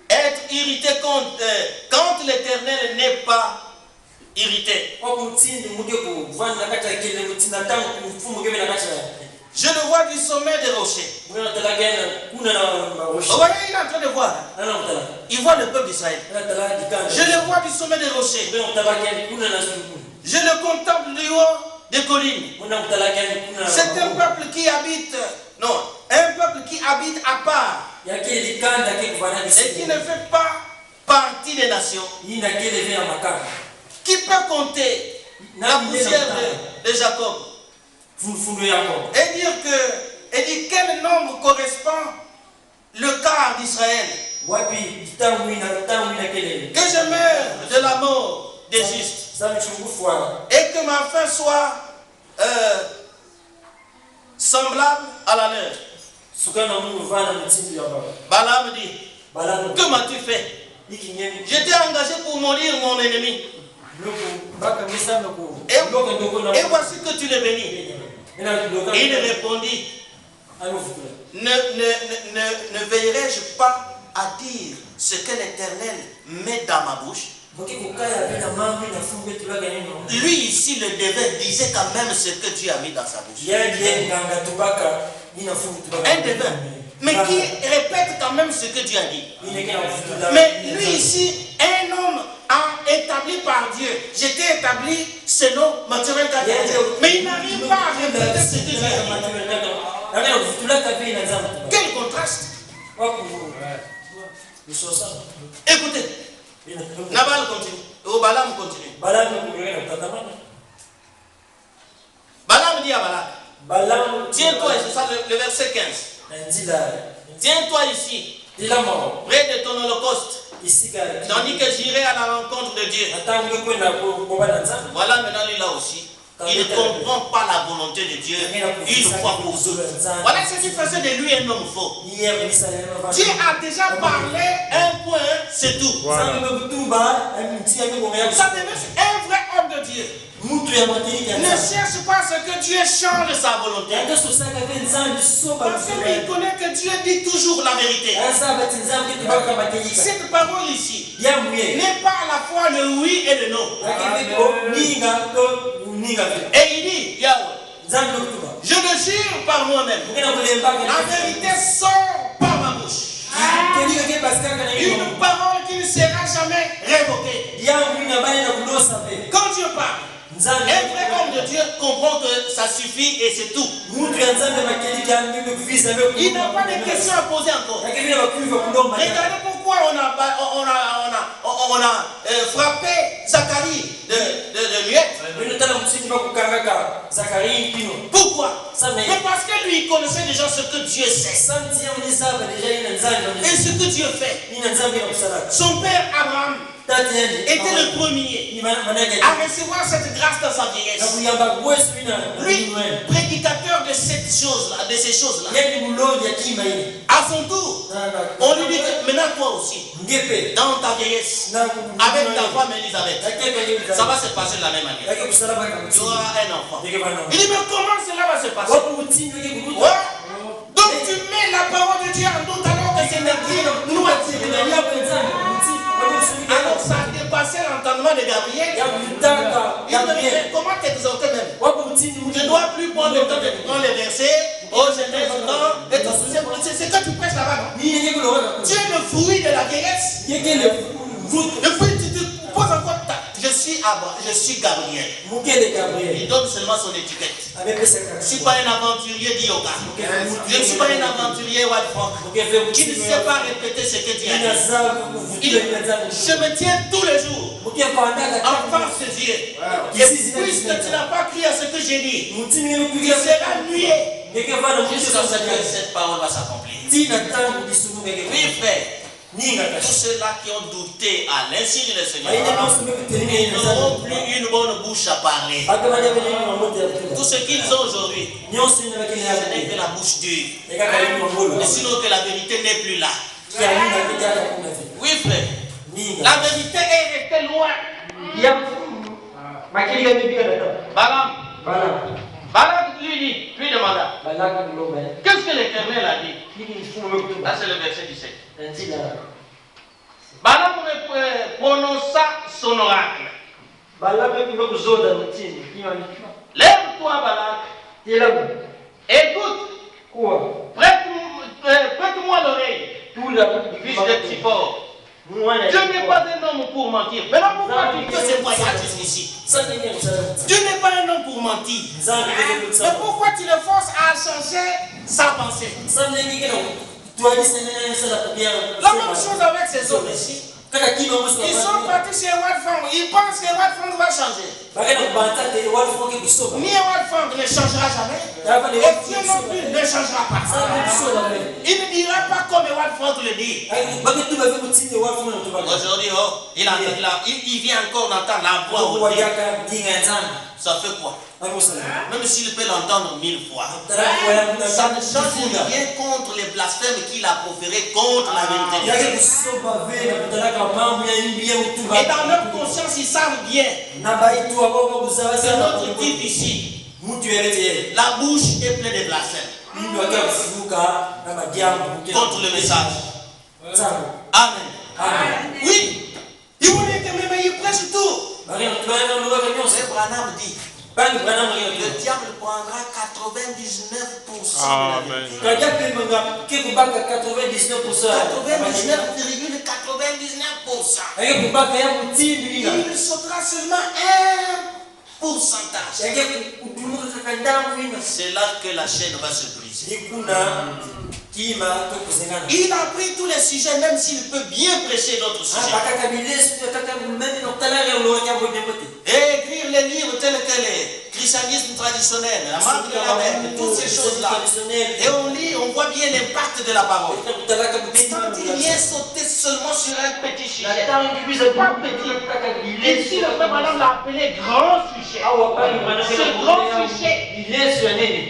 être irrité quand l'Éternel n'est pas irrité? Je le vois du sommet des rochers. Vous voyez, il est en train de voir. Il voit le peuple d'Israël. Je le vois du sommet des rochers. Je le contemple du haut des collines. C'est un peuple qui habite, un peuple qui habite à part. Et qui ne fait pas partie des nations. Qui peut compter la poussière de Jacob? Et dire quel nombre correspond le quart d'Israël. Que je meure de la mort des justes. Et que ma fin soit semblable à la leur. Balaam dit, que m'as-tu fait? J'étais engagé pour maudire mon ennemi. Et voici que tu l'es béni. Et il répondit, ne veillerai-je pas à dire ce que l'Éternel met dans ma bouche? Lui ici, le devin, disait quand même ce que Dieu a mis dans sa bouche. Un devin, mais qui répète quand même ce que Dieu a dit. Mais lui ici, un homme établi par Dieu. J'étais établi selon Matthieu 24. Mais il n'arrive pas à répéter ce que Dieu a dit. Quel contraste. Écoutez, Nabal continue. Balaam continue. Balaam dit à Balak, tiens-toi, c'est ça le verset 15. Tiens-toi ici, près de ton holocauste, tandis que j'irai à la rencontre de Dieu. Voilà maintenant lui là aussi. Il ne comprend pas la volonté de Dieu une fois pour toutes. Voilà ce qui faisait de lui un homme faux. Dieu a déjà parlé un point, c'est tout. Voilà. Ça devait être un vrai homme de Dieu. Ne cherche pas ce que Dieu change sa volonté. Parce qu'il connaît que Dieu dit toujours la vérité. Cette parole ici n'est pas à la fois le oui et le non. Et il dit, Yahweh, Je le jure par moi-même. La vérité sort par ma bouche. Une parole qui ne sera jamais révoquée. Quand Dieu parle, un vrai homme de Dieu comprend que ça suffit et c'est tout. Il n'a pas de questions à poser encore. Regardez pourquoi on a frappé Zacharie de muette. Pourquoi? Mais parce que lui il connaissait déjà ce que Dieu sait et ce que Dieu fait. Son père Abraham était le premier à recevoir cette grâce dans sa vieillesse. Lui, prédicateur de ces choses-là. À son tour, on lui dit que maintenant toi aussi, dans ta vieillesse, avec ta femme Elisabeth, ça va se passer de la même manière. Tu auras un enfant. Il dit mais comment cela va se passer? Ouais. Donc tu mets la parole de Dieu en doute alors que c'est écrit nous alors ça a dépassé l'entendement de Gabriel. Il me dit comment t'exhorter même? Je ne dois plus prendre le temps de prendre les versets. Oh Seigneur, c'est que tu prêches là-bas. Tu es le fruit de la vieillesse. Le fruit, tu te poses encore. Je suis Gabriel. Il donne seulement son étiquette. Je ne suis pas un aventurier d'Ioga. Je ne suis pas un aventurier Wadfrank qui ne sait pas répéter ce que Dieu a dit. Je me tiens tous les jours en face de Dieu. Et puisque tu n'as pas cru à ce que j'ai dit, tu seras muet jusqu'à ce que cette parole va s'accomplir. Oui, frère. Tous ceux-là qui ont douté à l'insigne du Seigneur, ils n'auront plus une bonne bouche à parler. Tout ce qu'ils ont aujourd'hui, ce n'est que la bouche dure. Et sinon que la vérité n'est plus là. Oui, frère. La vérité est restée loin. Balak lui demanda, qu'est-ce que l'Éternel a dit? Là c'est le verset 17. Balak prononça son oracle. Lève-toi Balak. Écoute. Prête-moi l'oreille. Fils de Tsippor. Dieu n'est pas un homme pour mentir. Maintenant pourquoi tu fais ces voyages ici? Dieu n'est pas un homme pour mentir. Mais pourquoi tu le forces à changer sa pensée? La même chose avec ces hommes ici. Ils sont partis chez Wadfrank. Ils pensent que Wadfrank va changer. Mais Wadfrank ne changera jamais. Et Dieu non plus ne changera pas. Il ne dira pas comme Wadfrank le dit. Aujourd'hui, il vient encore d'entendre la voix. Ça fait quoi? Même s'il peut l'entendre 1000 fois, ça ne change rien contre les blasphèmes qu'il a proférés contre la vérité. Et dans leur conscience, ils savent bien. C'est notre type ici. La bouche est pleine de blasphèmes contre le message. Amen. Oui. Il voulait que même il prêche tout. C'est Branham dit. Le diable prendra 99% de la vérité. 99,99%. Il sautera seulement un pourcentage. C'est là que la chaîne va se briser. Il a pris tous les sujets, même s'il peut bien prêcher d'autres sujets. Et écrire les livres tels que les christianisme traditionnel, la marque de la mer, toutes ces choses-là. Et on lit, on voit bien l'impact de la parole. Quand il vient sauter seulement sur un petit sujet, pas petit. Et si le frère madame l'a appelé grand sujet, ce grand sujet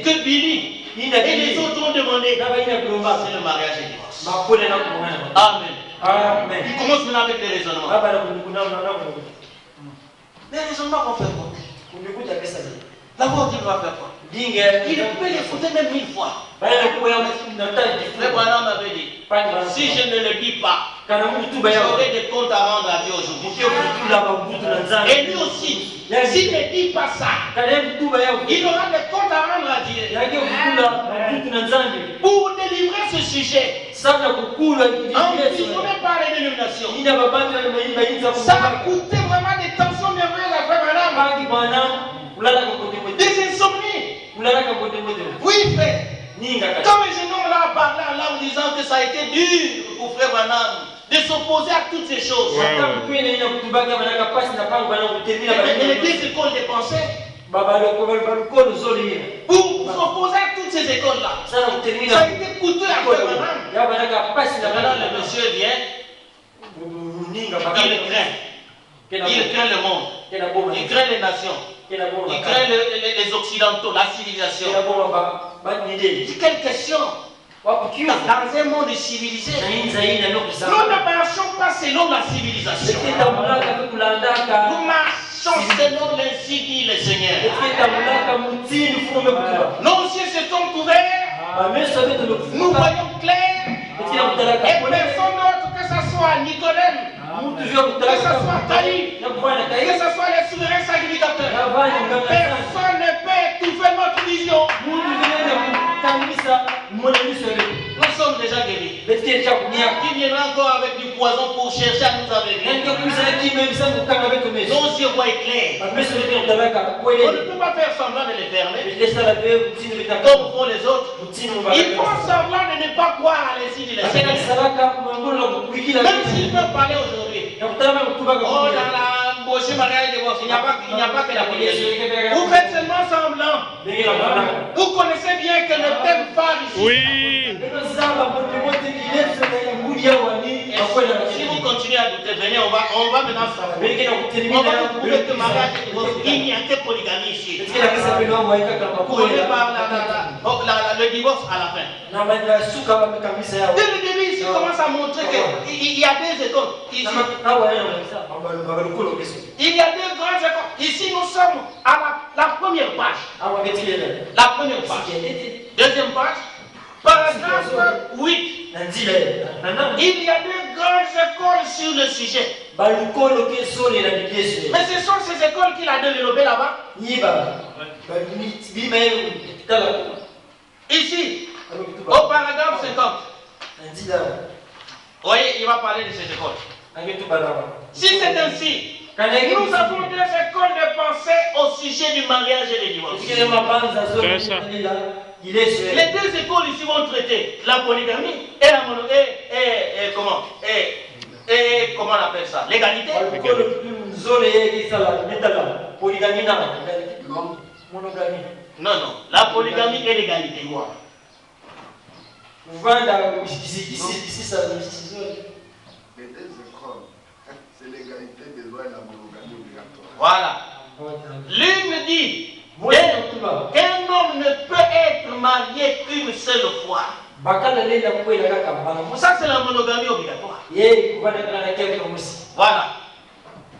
que Billy et les autres ont demandé, c'est le mariage et divorce. Amen. Amen. Il commence maintenant avec les raisonnements. Les raisonnements vont faire quoi? D'abord, il va faire quoi? Il peut les foutre même 1000 fois. Le Branham m'avait dit, si je ne le dis pas, j'aurai des comptes à rendre à Dieu aujourd'hui. Et lui aussi, s'il ne dit pas ça, il aura des comptes à rendre à Dieu. Pour délivrer ce sujet, emprisonné par les dénominations, ça a coûté vraiment des tensions nerveuses à Frère Branham. Des insomnies. Oui, frère. Comme un jeune homme là parlé en disant que ça a été dur pour Frère Branham de s'opposer à toutes ces choses. Mais les deux écoles de pensée, pour s'opposer à toutes ces écoles-là, ça a été coûteux à Frère Branham. Maintenant, le monsieur vient, il craint. Il craint le monde, il craint les nations, il craint les occidentaux, la civilisation. Quelle question? Dans un monde civilisé, nous ne marchons pas selon la civilisation. Nous marchons selon l'ainsi dit le Seigneur. Nos yeux se sont ouverts, nous voyons clair, et personne d'autre que ce soit Nicodème, que ce soit Caïphe, que ce soit les souverains sacrificateurs, personne ne peut étouffer notre vision. Nous sommes déjà guéris. Qui viendra encore avec du poison pour chercher à nous aveugler? Nos yeux voient clair. On ne peut pas faire semblant de les fermer comme font les autres. Ils font semblant de ne pas croire à l'insi de la Seigneur. Même s'ils peuvent parler aujourd'hui. Oh là là, embaucher mariage divorce, il n'y a pas que la polygamie. Vous faites seulement semblant. Vous connaissez bien que le thème phare ici. Oui. Si vous continuez à douter, venez, on va maintenant s'affronter. On va vous prouver que mariage et divorce, il n'y a que polygamie ici. Vous voyez par le divorce à la fin. Dès le début, il commence à montrer qu'il y a deux écoles. Ici. Il y a deux grandes écoles. Ici, nous sommes à la première page. La première page. Deuxième page. Paragraphe 8. Il y a deux grandes écoles sur le sujet. Mais ce sont ces écoles qu'il a développées là-bas. Ici, au paragraphe 50. Vous voyez, il va parler de ces écoles. Si c'est ainsi, nous avons deux écoles de pensée au sujet du mariage et du divorce. Les deux écoles ici vont traiter la polygamie et la monogamie et comment on appelle ça? L'égalité. Non, la polygamie et l'égalité. Les deux écoles, c'est l'égalité des lois et la monogamie obligatoire. Voilà. L'une dit qu'un homme ne peut être marié qu'une seule fois. Ça, c'est la monogamie obligatoire. Voilà.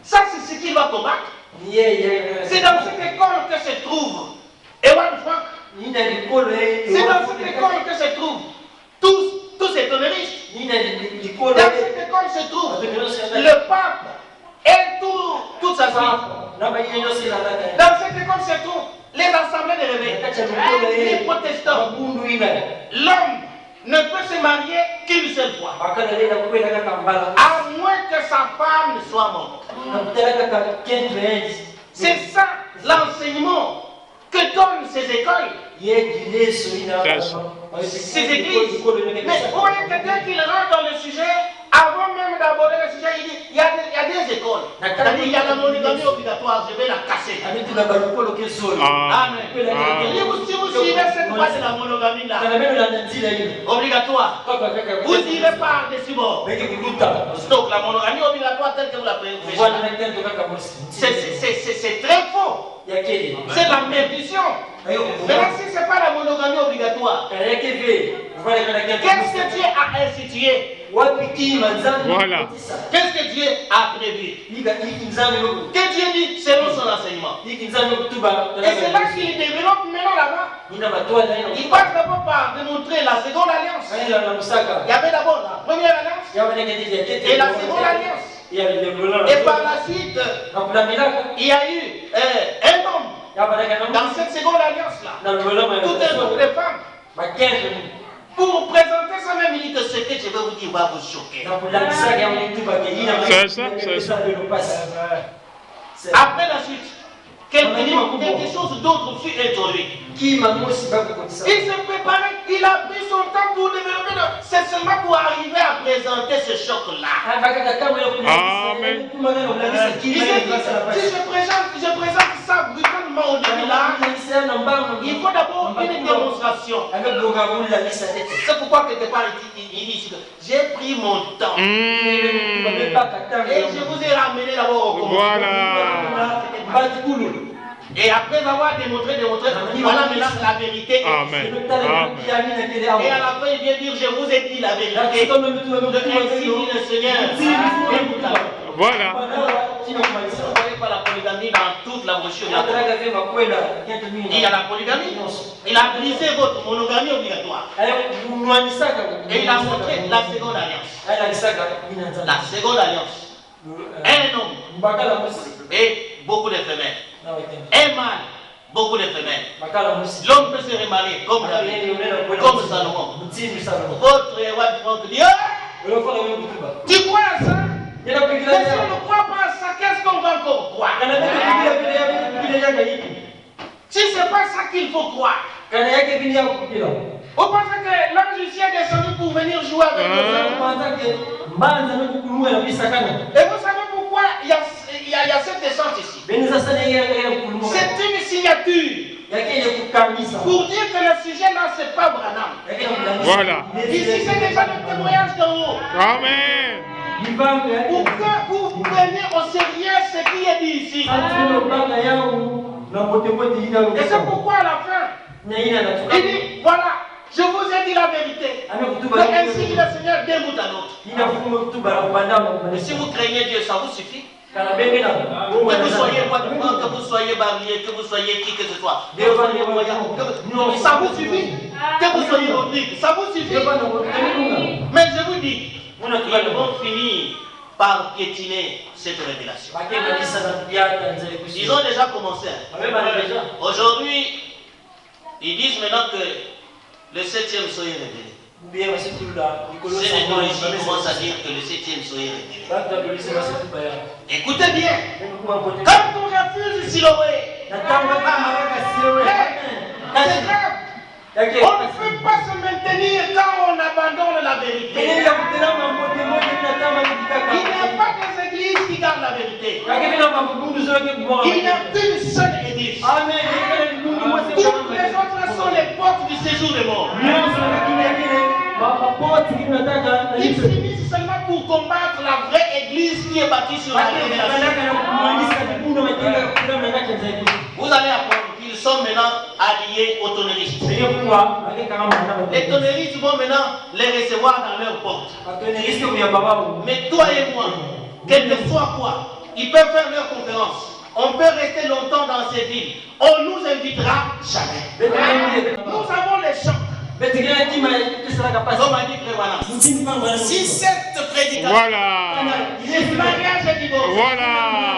Ça, c'est ce qu'il va combattre. C'est dans cette école que se trouve Ewan Frank. C'est dans cette école que se trouvent tous ces terroristes. Dans cette école se trouve le pape et toute sa suite. Dans cette école se trouvent les assemblées de réveil, les protestants. L'homme ne peut se marier qu'une seule fois, à moins que sa femme ne soit morte. C'est ça l'enseignement que donnent ces écoles, ces églises. Mais vous voyez quelqu'un qui rentre dans le sujet, avant même d'aborder le sujet, il dit il y a des écoles. C'est-à-dire il y a la monogamie obligatoire, je vais la casser. Amen. Si vous suivez cette loi de la monogamie là, obligatoire, vous irez par-dessus bord. Donc la monogamie obligatoire telle que vous la prévoyez, c'est très faux. C'est la perdition. Maintenant, si ce n'est pas la monogamie obligatoire, qu'est-ce que Dieu a institué? Voilà. Qu'est-ce que Dieu a prévu? Que Dieu dit selon son enseignement. Et c'est là qu'il développe maintenant là-bas. Il passe d'abord par démontrer la seconde alliance. Il y avait d'abord la première alliance et la seconde alliance. Et par la suite, il y a eu un homme dans cette seconde alliance-là. Tout est pour les femmes. Pour présenter ça même, il dit que ce que je vais vous dire va vous choquer. C'est ça, c'est ça. Après la suite, quelque chose d'autre fut introduit. Il s'est préparé, il a pris son temps pour développer. C'est seulement pour arriver à présenter ce choc-là. Amen. Si je présente ça brutalement au début là, il faut d'abord une démonstration. C'est pourquoi quelque part il dit que j'ai pris mon temps. Et je vous ai ramené d'abord au commencement. Voilà. Et après avoir démontré, voilà maintenant la vérité. Amen. Et à la fin, il vient dire, je vous ai dit la vérité. Ainsi dit le Seigneur. Voilà. Vous ne voyez pas la polygamie dans toute la brochure. Il y a la polygamie. Il a brisé votre monogamie obligatoire. Et il a montré la seconde alliance. La seconde alliance. Un homme et beaucoup de femelles. Un mâle, beaucoup de femelles. L'homme peut se remarier comme David, comme Salomon. Votre roi dit, tu crois à ça? Mais si on ne croit pas à ça, qu'est-ce qu'on va encore croire? Si ce n'est pas ça qu'il faut croire. Vous pensez que l'ange du ciel est descendu pour venir jouer avec nous? Et vous savez pourquoi il y a cette descente ici? C'est une signature pour dire que le sujet là, c'est pas Branham. Voilà. Ici, c'est déjà le témoignage d'en haut. Amen. Pour que vous preniez au sérieux ce qui est dit ici. Et c'est pourquoi à la fin, il dit, voilà, je vous ai dit la vérité. Que ainsi dit le Seigneur d'un bout à l'autre. Et si vous craignez Dieu, ça vous suffit. Que vous soyez quoi de que vous soyez barrier, que vous soyez qui que ce soit. Ça vous suffit. Que vous soyez Rodrigue, ça vous suffit. Mais je vous dis, ils vont finir par piétiner cette révélation. Ils ont déjà commencé. Aujourd'hui, ils disent maintenant que le 7e soyez révélé. C'est les gens ici commencent à dire que le 7e soyez révélé. Écoutez bien, quand on refuse Siloé, c'est grave. On ne peut pas se maintenir quand on abandonne la vérité. Il n'y a pas des églises qui gardent la vérité. Il n'y a qu'une seule église. Toutes les autres sont les portes du séjour des morts. Ils finissent seulement pour combattre la vraie église qui est bâtie sur la révélation. Vous allez apprendre qu'ils sont maintenant alliés aux tonnéristes. Les tonnéristes vont maintenant les recevoir dans leurs portes. Mais toi et moi, quel que soit quoi, ils peuvent faire leur conférence. On peut rester longtemps dans ces villes. On nous invitera jamais. Nous avons les champs. Comme a dit Prévala. Si cette prédication, Voilà. le mariage est divorce, Voilà.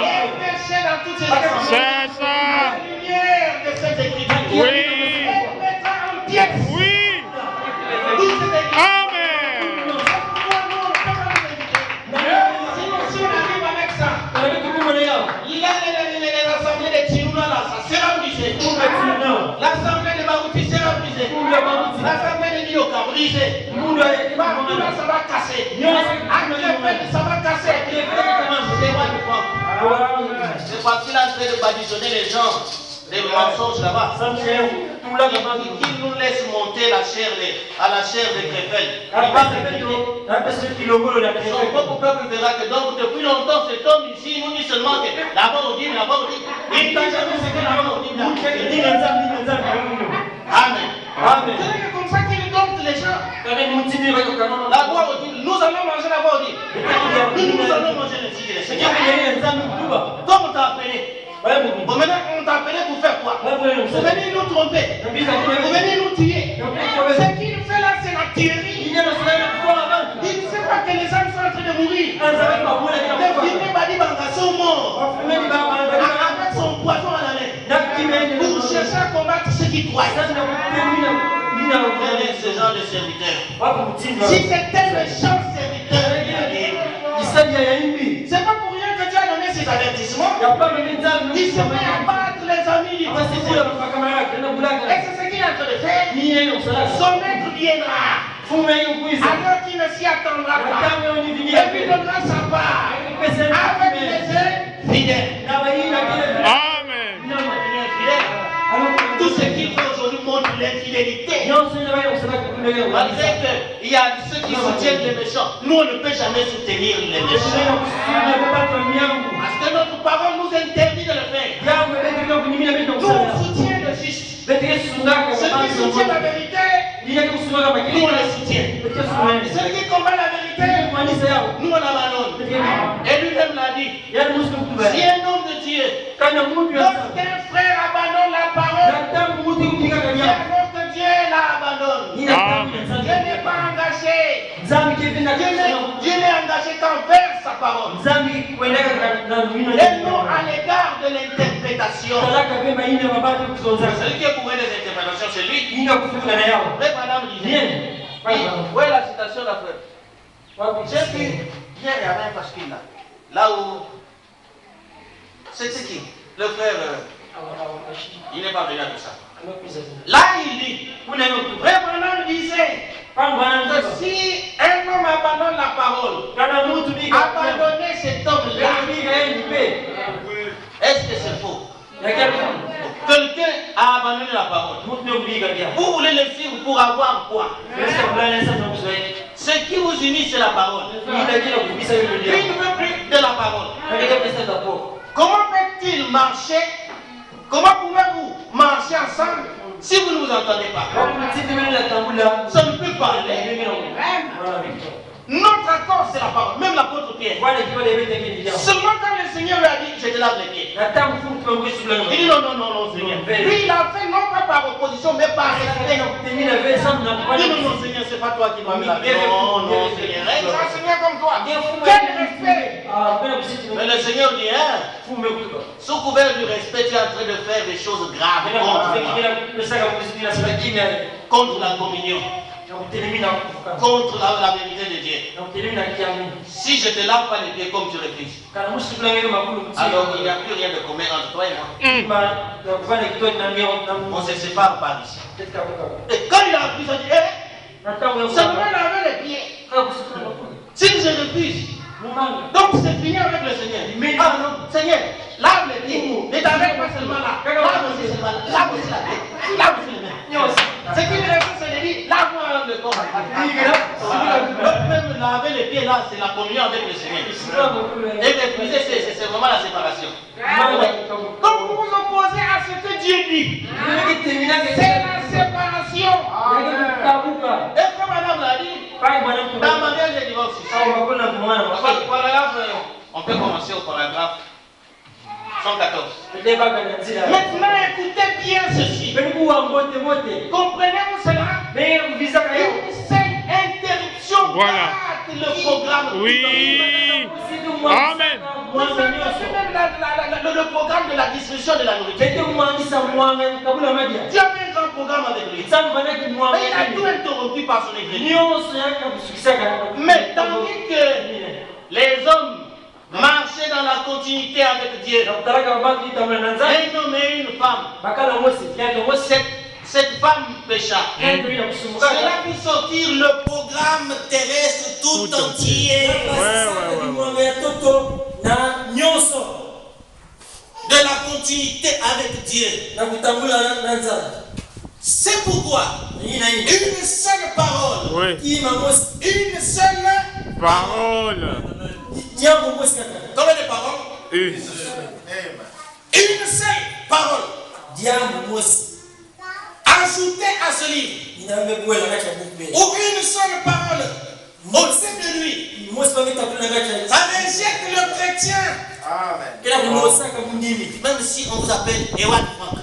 est péché dans toutes ces assemblées, C'est ça. la lumière de cette écriture, Oui. elle mettra en pièces Oui. toute cette écriture. Amen. Si on arrive avec ça, l'assemblée de Chiruna, ça sera brisée. L'assemblée de Barouti sera brisée. L'assemblée de Nyoka brisée. Partout là, ça va casser. Ça va casser. C'est parce qu'il est en train de badigeonner les gens, les mensonges là-bas. Il nous laisse monter à la chair de Crépel. Son propre peuple verra que donc depuis longtemps cet homme ici nous dit seulement que d'abord on dit. Il n'a jamais ce que d'abord on dit. Amen. C'est comme ça qu'il donne exhorte les gens. La voix audible, nous allons manger la voix audible. Nous allons manger le titre du Seigneur. Comme on t'a appelé. Bon, maintenant, on t'a appelé pour faire quoi? Vous venez nous tromper. Vous venez nous tuer. Ce qu'il fait là, c'est la tuerie. Il ne sait pas que les âmes sont en train de mourir. Le film Badi Banga sont morts. Avec son poison à la main. Pour chercher à combattre ceux qui croient. Ce genre de serviteur. Si c'était le méchant serviteur, c'est pas pour rien que Dieu a donné ces avertissements. Il se met à battre les amis du et c'est ce qu'il est en train de faire. Son maître viendra. Alors qu'il ne s'y attendra pas. Et lui donnera sa part. Avec les fidèles. Amen. Tout ce qu'il fait aujourd'hui montre l'infidélité. Malgré qu'il y a ceux qui soutiennent les méchants, nous on ne peut jamais soutenir les méchants. Parce que notre parole nous interdit de le faire. Nous on soutient le juste. Ceux qui soutiennent la vérité, nous on les soutient. Ceux qui combattent la vérité, nous on abandonne. Et lui-même l'a dit. Si un homme de Dieu, lorsqu'un frère abandonne la parole, c'est alors que Dieu la abandonne. Dieu n'est pas engagé. Dieu n'est engagé qu'envers sa parole. Et non à l'égard de l'interprétation. Celui qui est pour les interprétations, c'est lui. Mais madame disait, où est la citation d'après? J'ai vu hier il y avait un pasteur là où c'était qui? Le frère, il n'est pas venu avec ça. Là il dit, frère Branham disait que si un homme abandonne la parole, abandonner cet homme-là, est-ce que c'est faux? Quelqu'un a abandonné la parole. Vous voulez le suivre pour avoir quoi? Ce qui vous unit, c'est la parole. Il ne veut plus de la parole. Comment peut-il marcher? Comment pouvez-vous marcher ensemble si vous ne vous entendez pas? Ça ne peut pas aller. Notre accord, c'est la parole. Même l'apôtre Pierre. Seulement quand le Seigneur lui a dit, je te lave les pieds. Il dit non, Seigneur. Lui, il a fait non pas par opposition, mais par respect. Il dit non, Seigneur, c'est pas toi qui m'as mis là. Non, Seigneur. Un Seigneur comme toi. Quel respect. Mais le Seigneur dit, sous couvert du respect, tu es en train de faire des choses graves contre la communion. Contre la vérité de Dieu. Si je te lave pas les pieds comme tu refuses, alors il n'y a plus rien de commun entre toi et moi. On se sépare par ici. Et quand il a refusé, il a dit, seulement laver les pieds. Si je refuse, donc c'est fini avec le Seigneur. Ah non, Seigneur, lave les pieds. Ne t'arrête pas seulement là. Lave aussi seulement là. Lave aussi la tête. Lave aussi les mains. Ce qui me reste, c'est de dire, lave-moi le corps. Même laver les pieds là, c'est la communion avec le Seigneur. Et refuser, c'est vraiment la séparation. Donc vous vous opposez à ce que Dieu dit. C'est la séparation. Et comme madame l'a dit, dans ma mère, j'ai divorcé. On peut commencer au paragraphe 114. Maintenant, écoutez bien ceci. Comprenez-vous cela? Une seule interruption rate le programme. Oui. Amen. Le programme de la distribution de la nourriture. Dieu avait un grand programme avec lui. Mais il a tout interrompu par son église. Mais tandis que les hommes marchaient dans la continuité avec Dieu, un homme et une femme, cette femme pécha. Cela fit sortir le programme terrestre tout entier. De la continuité avec Dieu. C'est pourquoi une seule parole, une seule parole. Combien de paroles? Une. Une seule parole. ajouter à ce livre ou une seule parole au-dessus de lui, ça rejette le chrétien. Amen. Même si on vous appelle Ewan Frank,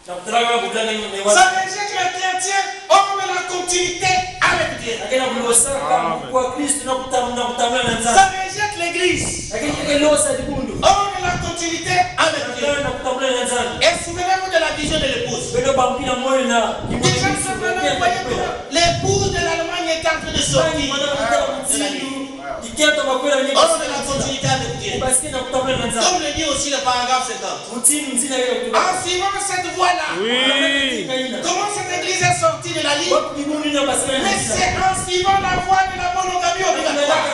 ça rejette le chrétien hors de la continuité avec Dieu. Ça rejette l'église hors de la continuité avec Dieu. Et souvenez-vous de la vision de l'épouse. Déjà, l'épouse de l'Allemagne est en train de sortir. Hors de la continuité avec Dieu. Comme le dit aussi le paragraphe 50. En suivant cette voie-là, Oui. comment cette église est sortie de la ligne? Mais c'est en suivant la voie de la monogamie obligatoire.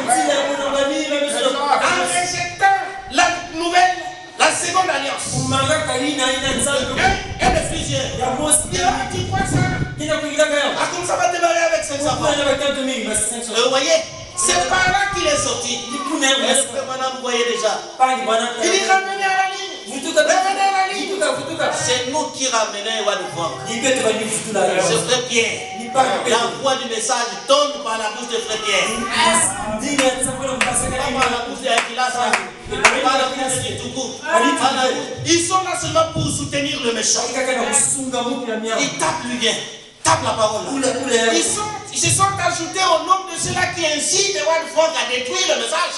En rejetant la nouvelle, la seconde alliance. Et de plusieurs. Tu crois ça? Ah, comme ça va démarrer avec 500 francs. Vous voyez? C'est par là qu'il est sorti. Et le frère Madame, vous voyez déjà. Il dit ramenez à la ligne. Ramenez à la ligne. C'est nous qui ramenons Ewan Frank. C'est frère Pierre. La voix du message tombe par la bouche de frère Pierre. Pas par la bouche de Akilas, par la bouche de Tougou. Ils sont là seulement pour soutenir le méchant. Ils tapent lui bien. Tape la parole là. Ils se sont ajoutés au nombre de ceux-là qui incitent Ewan Frank à détruire le message.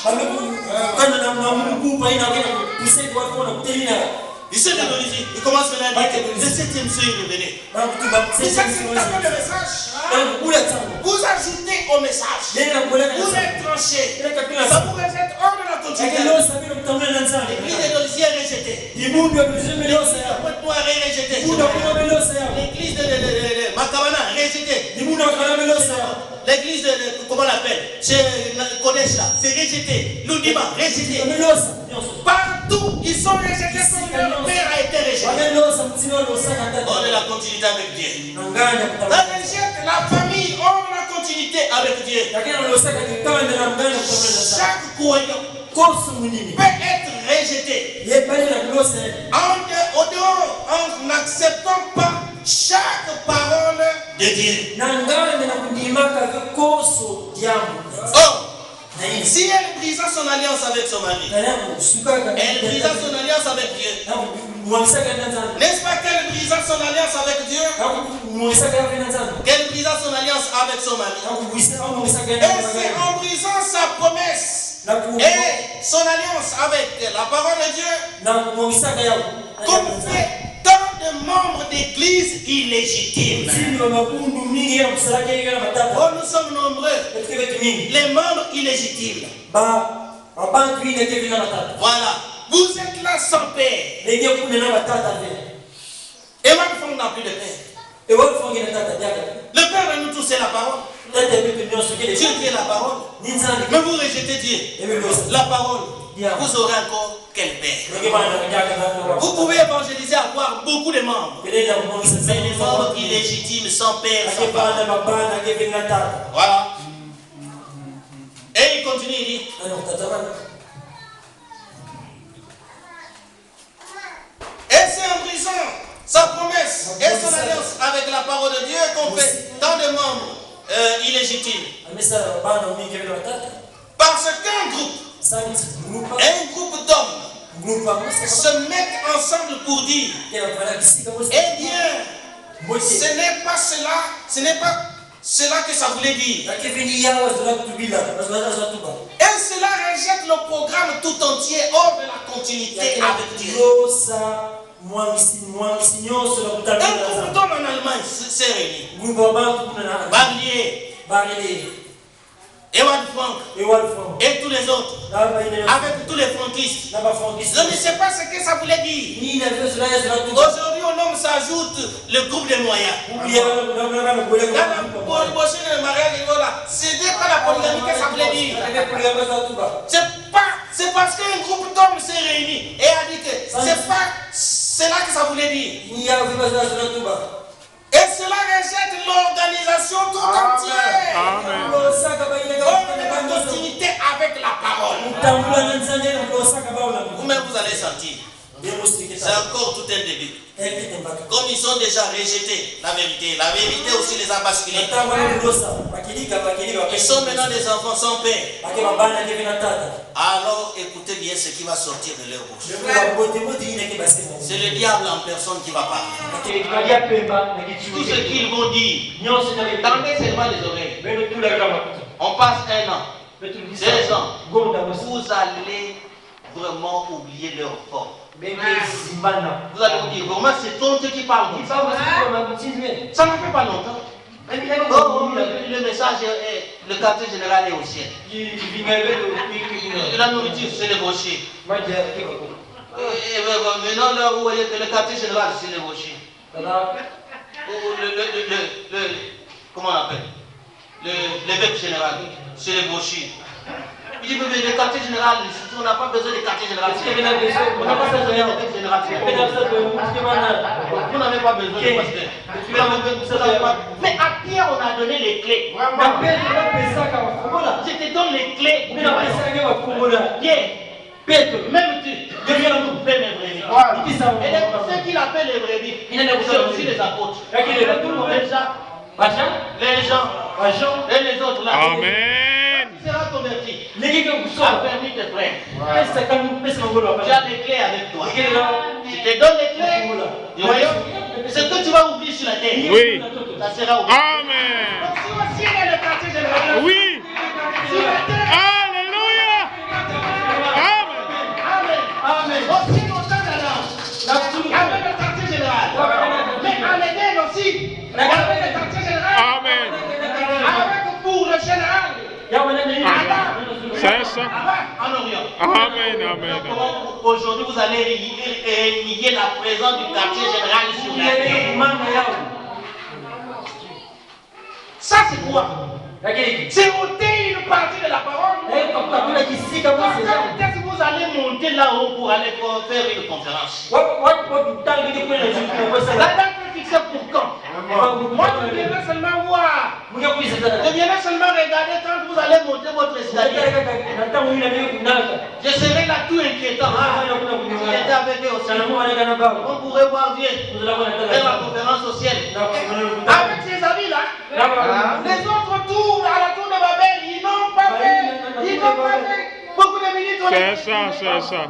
Ils se démonisent. Ils commencent maintenant à dire que le 7e seuil est revenu. Vous acceptez le message. Vous ajoutez au message. Vous êtes tranché. Ça vous rejette hors de la continuité. L'église de Dolisie est rejetée. L'église de Pointe-Noire est rejetée. L'église de Makabana est rejetée. L'église de, comment on l'appelle, chez Kodesh là, c'est rejeté. L'Oudima, rejeté. Partout, ils sont rejetés comme leur père a été rejeté. On est la continuité avec Dieu. Ça rejette la famille hors de la continuité avec Dieu. Chaque croyant peut être rejeté au dehors en n'acceptant pas chaque parole de Dieu. Oh, si elle brisa son alliance avec son mari, elle brisa son alliance avec Dieu. N'est-ce pas qu'elle brisa son alliance avec Dieu? Qu'elle brisa son alliance avec son mari. Et c'est en brisant sa promesse et son alliance avec la parole de Dieu qu'on fait tant de membres d'église illégitimes. Oh, nous sommes nombreux. Les membres illégitimes. Voilà. Vous êtes là sans père. Ewan Frank n'a plus de père. Le père de nous tous, c'est la parole. Dieu qui est la parole. Mais vous rejetez Dieu. La parole. Vous aurez encore quel père? Vous pouvez évangéliser, avoir beaucoup de membres. Mais les membres illégitimes, sans père, sans parole. Voilà. Et il continue, il dit. Et c'est en brisant sa promesse et son alliance avec la parole de Dieu qu'on fait tant de membres illégitimes. Parce qu'un groupe d'hommes se mettent ensemble pour dire, eh bien, ce n'est pas cela que ça voulait dire. Et cela rejette le programme tout entier hors de la continuité avec Dieu. Un groupe d'hommes en Allemagne s'est réuni. Barlier, Ewan Frank et tous les autres, avec tous les franquistes. Je ne sais pas ce que ça voulait dire. Aujourd'hui, au nom s'ajoute le groupe des moyens. C'est pas la polygamie que ça voulait dire. C'est parce qu'un groupe d'hommes s'est réuni et a dit que c'est là que ça voulait dire. Et cela rejette l'organisation tout entière. Amen. On est en continuité avec la parole. Vous-même, vous allez sentir. C'est encore tout un début. Comme ils ont déjà rejeté la vérité aussi les a basculés. Ils sont maintenant des enfants sans père. Alors écoutez bien ce qui va sortir de leur bouche. C'est le diable en personne qui va parler. Tout ce qu'ils vont dire, tendez seulement les oreilles. On passe 1 an, 2 ans, vous allez vraiment oublier leur forme. Vous allez vous dire, vraiment c'est toi qui parle. Ça ne fait pas longtemps. Oh, le message est, le quartier général est au ciel. La nourriture, c'est les rochers. Maintenant, là où est le quartier général, c'est les rochers. Comment on appelle? L'évêque général, c'est les brochures. Il dit, mais le quartier général, on n'a pas besoin du quartier général. On n'a pas besoin de l'évêque général. Vous n'avez pas besoin de pasteur. Mais à Pierre, on a donné les clés. Je te donne les clés. Pierre, même tu deviens un couple mes brebis. Et ceux qu'il appelle les brebis, c'est aussi les apôtres. Les gens et les autres là. Amen. Tu seras converti. Affermis tes frères. Tu as les clés avec toi. Je te donne les clés du royaume. Ce que tu vas ouvrir sur la terre, Oui. ça sera ouvert. Amen. Donc si aussi il y a le quartier général, Oui. sur la terre, Alléluia. Amen. Amen. Amen. Aussi longtemps d'Adam, avec le quartier général. Mais en Éden aussi, avec le quartier général. Amen. Avec pour le général. C'est ça. En Orient. Amen. Amen. Aujourd'hui, vous allez nier la présence du quartier général sur la terre. Ça, c'est quoi? C'est ôter une partie de la parole. Quand est-ce que vous allez monter là-haut pour aller faire une conférence? La date est fixée pour quand? Moi, je viendrai seulement voir. Je viendrai seulement regarder quand vous allez monter votre escalier. Je serai là tout inquiétant. J'étais avec eux au ciel. On pourrait voir Dieu faire la conférence au ciel. Avec ces amis là, les autres tours à la tour de Babel, ils n'ont pas fait. Beaucoup de minutes. C'est ça, c'est ça.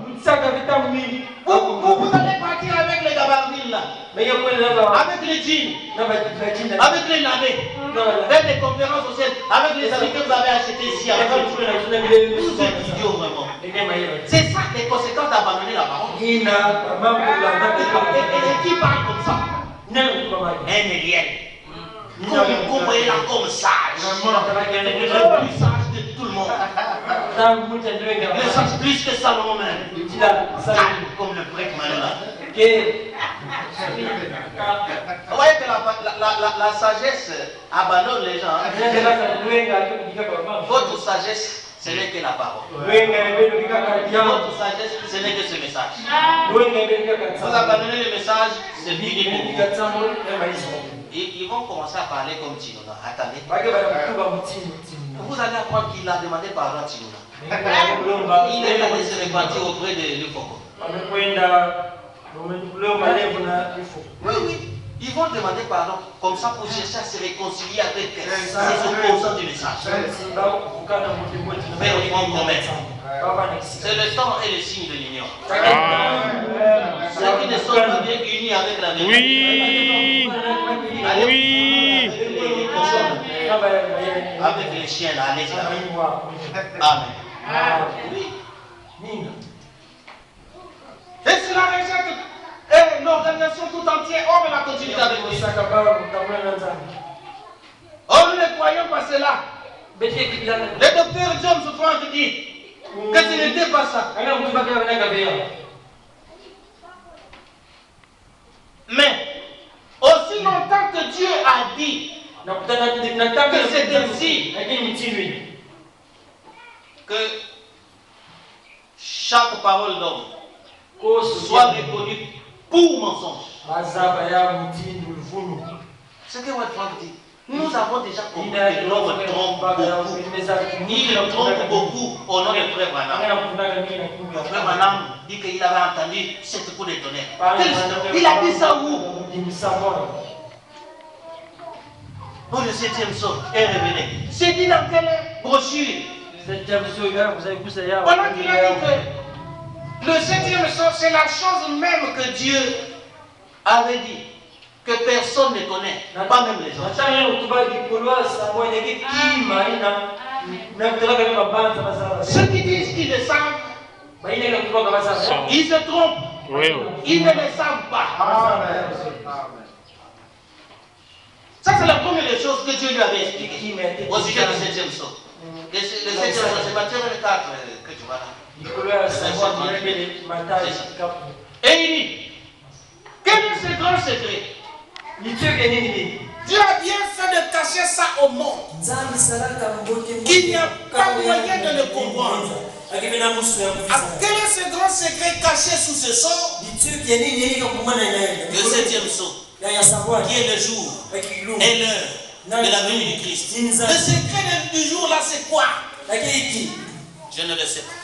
Vous allez partir avec les gabardines là. Avec les jeans. Avec les navets. Faire des conférences au ciel. Avec les amis que vous avez achetés ici. Avec les vous êtes idiots vraiment. C'est ça les conséquences d'abandonner la parole. Et qui parle comme ça? Un Eliel. Comprenez-la comme sage. Le plus sage de tout le monde. Le sage plus que Salomon même. Calme comme le prêtre Manola. Vous voyez que la sagesse abandonne les gens. Votre sagesse, ce n'est que la parole. Votre sagesse, ce n'est que ce message. Vous abandonnez le message, c'est fini pour vous. Ils vont commencer à parler comme Tinouna. Attendez. Vous allez apprendre qu'il a demandé pardon à Tinouna. Il est allé se repentir auprès de l'Ufoko. Oui, oui. Ils vont demander pardon comme ça pour chercher à se réconcilier avec ces opposants du message. Mais ils vont commettre. C'est le temps et le signe de l'union. Ceux qui ne sont pas bien unis avec la vérité. Oui. Oui. Avec les chiens là, allez-y là. Amen. Oui. Et cela rejette l'organisation tout entière. On va continuer avec lui. Oh, nous ne croyons pas cela. Le docteur James Frank dit que ce n'était pas ça. Mais aussi longtemps que Dieu a dit que c'est ainsi que chaque parole d'homme soit reconnue pour mensonge. Ce que Frank dit. Nous avons déjà compris que l'homme trompe beaucoup. Il trompe beaucoup au nom de Frère Branham. Frère Branham dit qu'il avait entendu cette coup de tonnerre. Il a dit ça où? Pour le 7e saut est révélé. C'est dit dans quelle brochure? Pendant qu'il a dit que le 7e saut, c'est la chose même que Dieu avait dit. Que personne ne connaît, pas même les autres. Ceux qui disent qu'ils le savent, ils se trompent. Oui. Ils ne le savent pas. Ça, c'est la première des choses que Dieu lui avait expliqué au sujet du 7e saut. Le 7e saut, c'est Matthieu 24 que tu vois là. Et il dit, quel est ce grand secret? Dieu a bien fait de cacher ça au monde. Qu'il n'y a pas moyen de le comprendre. Quel est ce grand secret caché sous ce sceau? Le 7e sceau, qui est le jour et l'heure de la venue du Christ. Le secret du jour là, c'est quoi? Je ne le sais pas.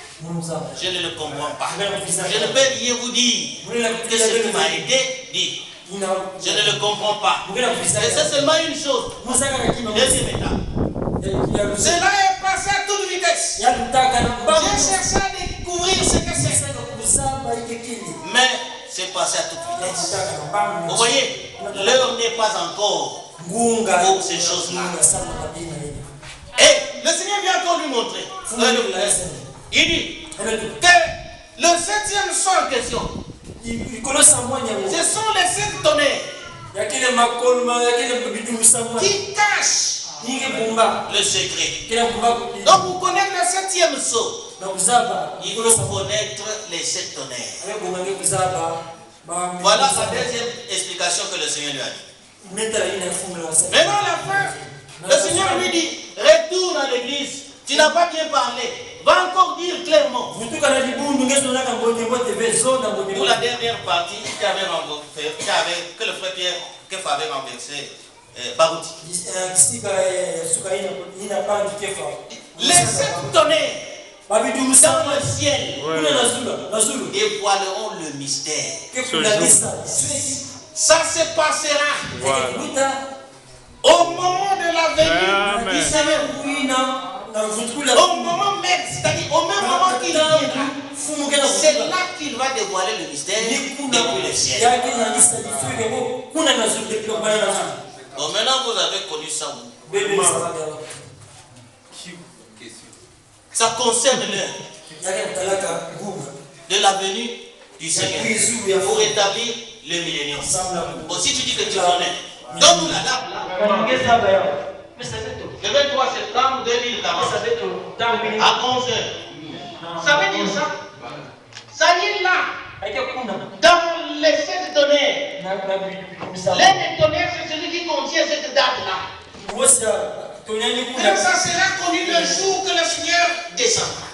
Je ne le comprends pas. Je ne peux rien vous dire que ce qui m'a été dit. Je ne le comprends pas. Et c'est seulement une chose. Deuxième étape. Cela est passé à toute vitesse. J'ai cherché à découvrir ce que c'est. Mais c'est passé à toute vitesse. Vous voyez, l'heure n'est pas encore pour ces choses-là. Et le Seigneur vient encore lui montrer. Il dit que le 7e saut en question, ce sont les 7 tonnerres qui cachent le secret. Donc pour connaître le 7e saut, il faut connaître les 7 tonnerres. Voilà la deuxième explication que le Seigneur lui a dit. Maintenant à la fin, le Seigneur lui dit, retourne à l'église. Tu n'as pas bien parlé. Va encore dire clairement. Pour la dernière partie que le frère Pierre Kefa avait renversé, Barouti. Les 7 tonnerres dans le ciel dévoileront le mystère. Ça se passera au moment de la venue du Seigneur. Au moment même, c'est-à-dire au même moment qu'il viendra, c'est là qu'il va dévoiler le mystère depuis le ciel. Bon, maintenant vous avez connu ça. Ça concerne l'heure de la venue du Seigneur pour établir le millénium. Bon, si tu dis que tu connais, donne-nous la date là. Le 23 septembre 2040 à 11h. Ça veut dire ça? Ça y est là. Dans les 7 tonnerres. L'un des tonnerres, c'est celui qui contient cette date-là. Donc ça sera connu le jour que le Seigneur descendra.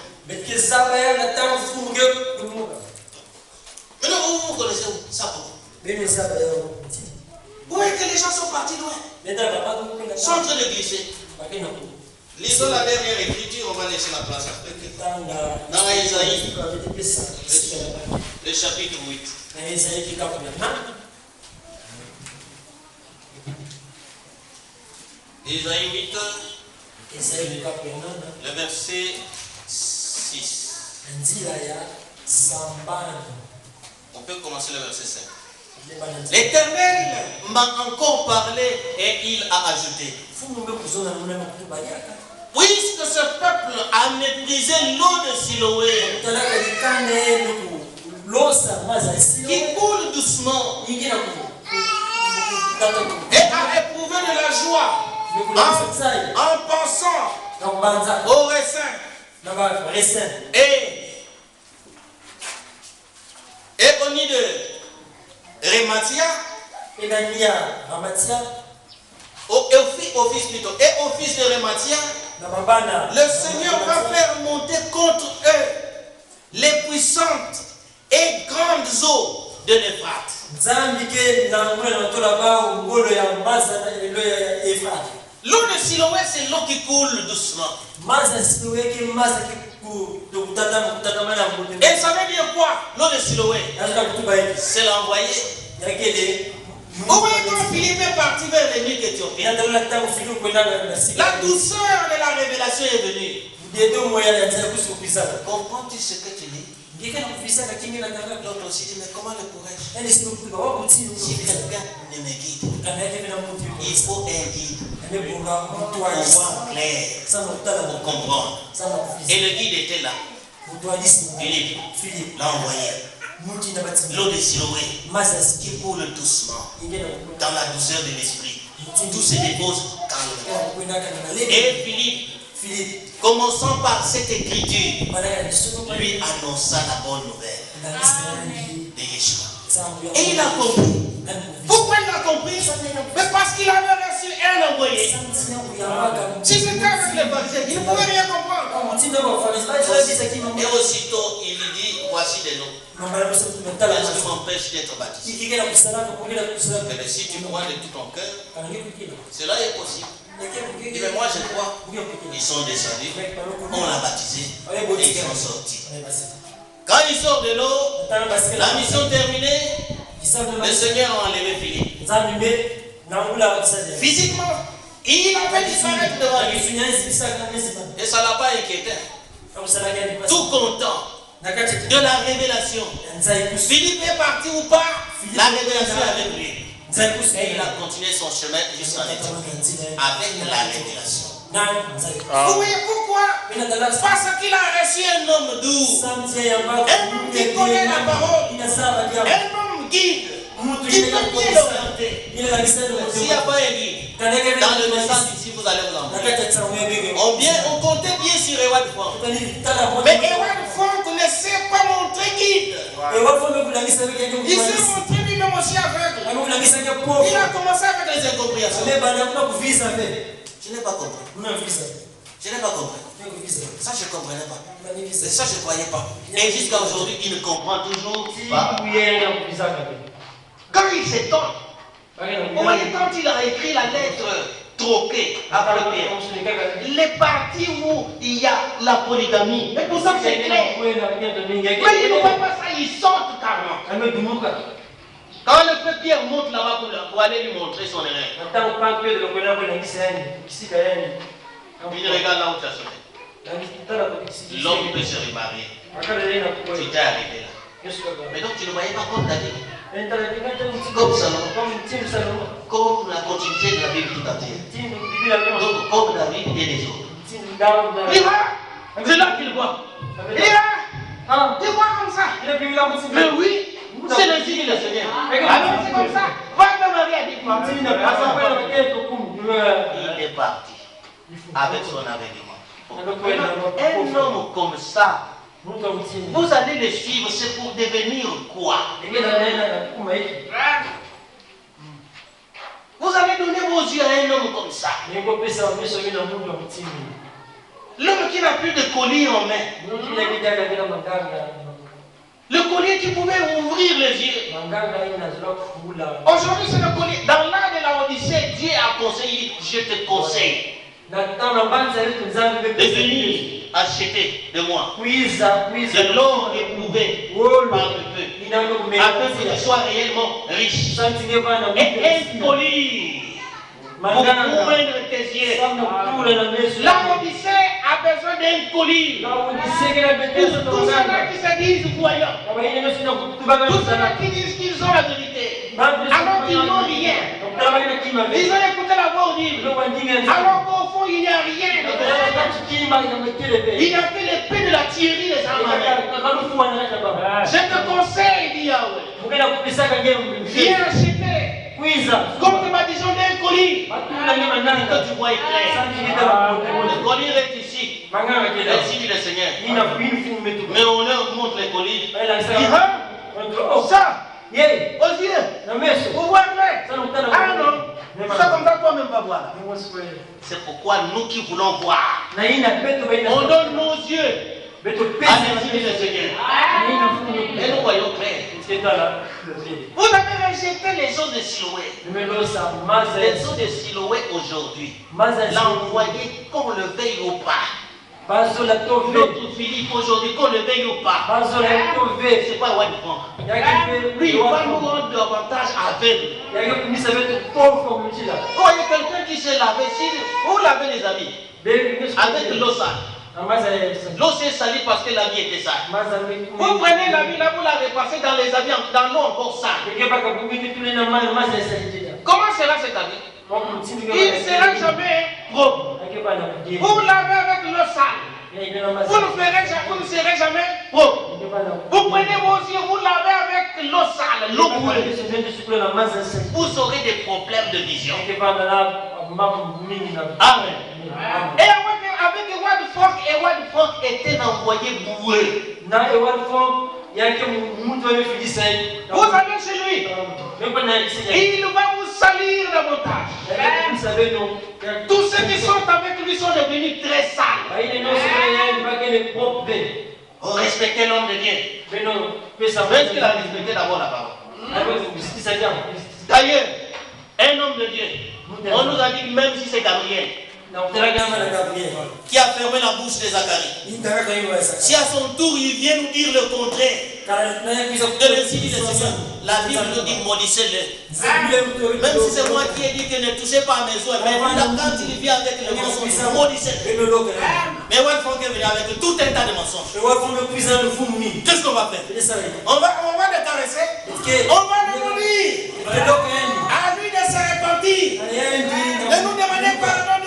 Maintenant, vous connaissez ça pour où est-ce que les gens sont partis loin? Ils sont en train de glisser. Lisons la dernière écriture, on va laisser la place après. Dans Isaïe, le chapitre 8. Isaïe 8, le verset 6. On peut commencer le verset 5. L'Éternel m'a encore parlé et il a ajouté: puisque ce peuple a méprisé l'eau de Siloé qui coule doucement et a éprouvé de la joie en pensant au raisin et au nid de Rématia, au fils de Rématia, le Seigneur va faire monter contre eux les puissantes et grandes eaux de l'Euphrate. L'eau de Siloé, c'est l'eau qui coule doucement. Et ça veut dire quoi? L'eau de Siloé, c'est l'envoyé. Vous voyez quand Philippe est parti vers les villes d'Éthiopie, la douceur de la révélation est venue. Comprends-tu ce que tu dis? L'autre aussi dit, mais comment le pourrais-je? Si quelqu'un ne me guide, il faut un guide pour voir clair, pour comprendre. Et le guide était là. Philippe l'a envoyé. L'eau de Siloé qui coule doucement dans la douceur de l'esprit. Tout se dépose calmement. Et Philippe, commençant par cette écriture, lui annonça la bonne nouvelle de Yeshua. Et il a compris. Pourquoi il a compris? Mais parce qu'il avait reçu un envoyé. Si c'était avec les pharisiens, il ne pouvait rien comprendre. Et aussitôt, il lui dit, voici de l'eau. Qu'est-ce qui m'empêche d'être baptisé? Mais si tu crois de tout ton cœur, cela est possible. Il dit, mais moi je crois. Ils sont descendus, on l'a baptisé et ils sont sortis. Quand il sort de l'eau, la mission terminée, le Seigneur a enlevé Philippe. Physiquement, il a fait disparaître devant lui. Et ça ne l'a pas inquiété. Tout content de la révélation. Philippe est parti ou pas, la révélation est avec lui. Et il a continué son chemin jusqu'en Éthiopie avec la révélation. Vous voyez pourquoi? Parce qu'il a reçu un homme doux, un homme qui connaît la parole, un homme guide, qui peut bien l'orienter. S'il n'y a pas un guide, dans le message ici, vous allez vous embrouiller. On comptait bien sur Ewad Fonk. Mais Ewad Fonk ne sait pas montrer guide. Il s'est montré lui-même aussi aveugle. Il a commencé avec les incompréhensions. Je n'ai pas compris. Je n'ai pas compris. Ça, je ne comprenais pas. Ça, je ne croyais pas. Et jusqu'à aujourd'hui, il ne comprend toujours pas. Quand il s'étonne, vous voyez, quand il a écrit la lettre troquée après Pierre, les parties où il y a la polygamie, et pour ça c'est clair. Mais il ne voit pas ça, il saute carrément. Quand le frère Pierre monte là-bas pour aller lui montrer son erreur, il regarde là où tu as sauté. L'homme peut se remarier. Tu t'es arrêté là. Mais donc tu ne voyais pas comme David, comme Salomon, comme la continuité de la Bible tout entière. Donc comme David et les autres. Il va, c'est là qu'il voit. Il va, tu vois comme ça. Mais oui, c'est le signe du Seigneur. Alors c'est comme ça. Va te marier à des femmes. Il est parti avec son aveuglement. Un homme comme ça, vous allez le suivre, c'est pour devenir quoi? Vous allez donner vos yeux à un homme comme ça. L'homme qui n'a plus de collier en main. Le collier qui pouvait ouvrir les yeux. Aujourd'hui, c'est le collier. Dans l'art de la Odyssée, Dieu a conseillé, je te conseille de venir acheter de moi de l'or éprouvé par le feu, afin que tu sois réellement riche. Et un collier pour ouvrir tes yeux. La Odyssée a besoin d'un collier pour tous ceux-là qui se disent voyants, tous ceux-là qui disent qu'ils ont la vérité alors qu'ils n'ont rien. Ils ont écouté la voix audible alors qu'au fond il n'y a rien de vrai. Il y a que l'épée de la Thierry des Amanais. Je te conseille, dit Yahweh, viens acheter comme ma disons d'un colis que tu vois éclair. Le colis est ici. Ainsi dit le Seigneur. Mais on leur montre les colis. Ça, aux yeux, vous voyez? Ah non, ça comme ça toi-même va voir. C'est pourquoi nous qui voulons voir, on donne nos yeux à l'esprit du Seigneur. Et nous voyons clair. Vous avez rejeté les eaux de Siloé. Les eaux de Siloé aujourd'hui. L'envoyer qu'on le veille ou pas. Notre Philippe aujourd'hui, qu'on le veille ou pas. C'est pas One Frank. Lui, il va nous rendre davantage aveugles. Oh, il y a quelqu'un qui s'est lavé. Si vous lavez les habits avec l'eau sale. L'eau s'est salie parce que l'habit était sale. Vous prenez l'habit là, vous l'avez passé dans les habits, dans l'eau encore sale. Comment sera cet habit? Il ne sera jamais propre. Vous lavez avec l'eau sale. Vous ne serez jamais propre. Vous prenez vos yeux, vous lavez avec l'eau sale, l'eau brûlée. Vous aurez des problèmes de vision. Amen. Et avec Edward Frank était envoyé boué. Vous allez chez lui. Il va vous salir davantage. Tous ceux qui sont avec lui sont devenus très sales. Oh, respectez l'homme de Dieu. Même qu'il a respecté d'abord la parole. D'ailleurs, un homme de Dieu, on nous a dit même si c'est Gabriel qui a fermé la bouche de Zacharie, si à son tour il vient nous dire le contraire de l'ainsi dit le Seigneur, la Bible nous dit maudissez-le. Même si c'est moi qui ai dit que ne touchez pas à mes os, mais quand il vient avec le mensonge, maudissez-le. Mais One Frank est venu avec tout un tas de mensonges. Qu'est-ce qu'on va faire? On va le caresser, on va le nourrir, à lui de se repentir, de nous demander pardon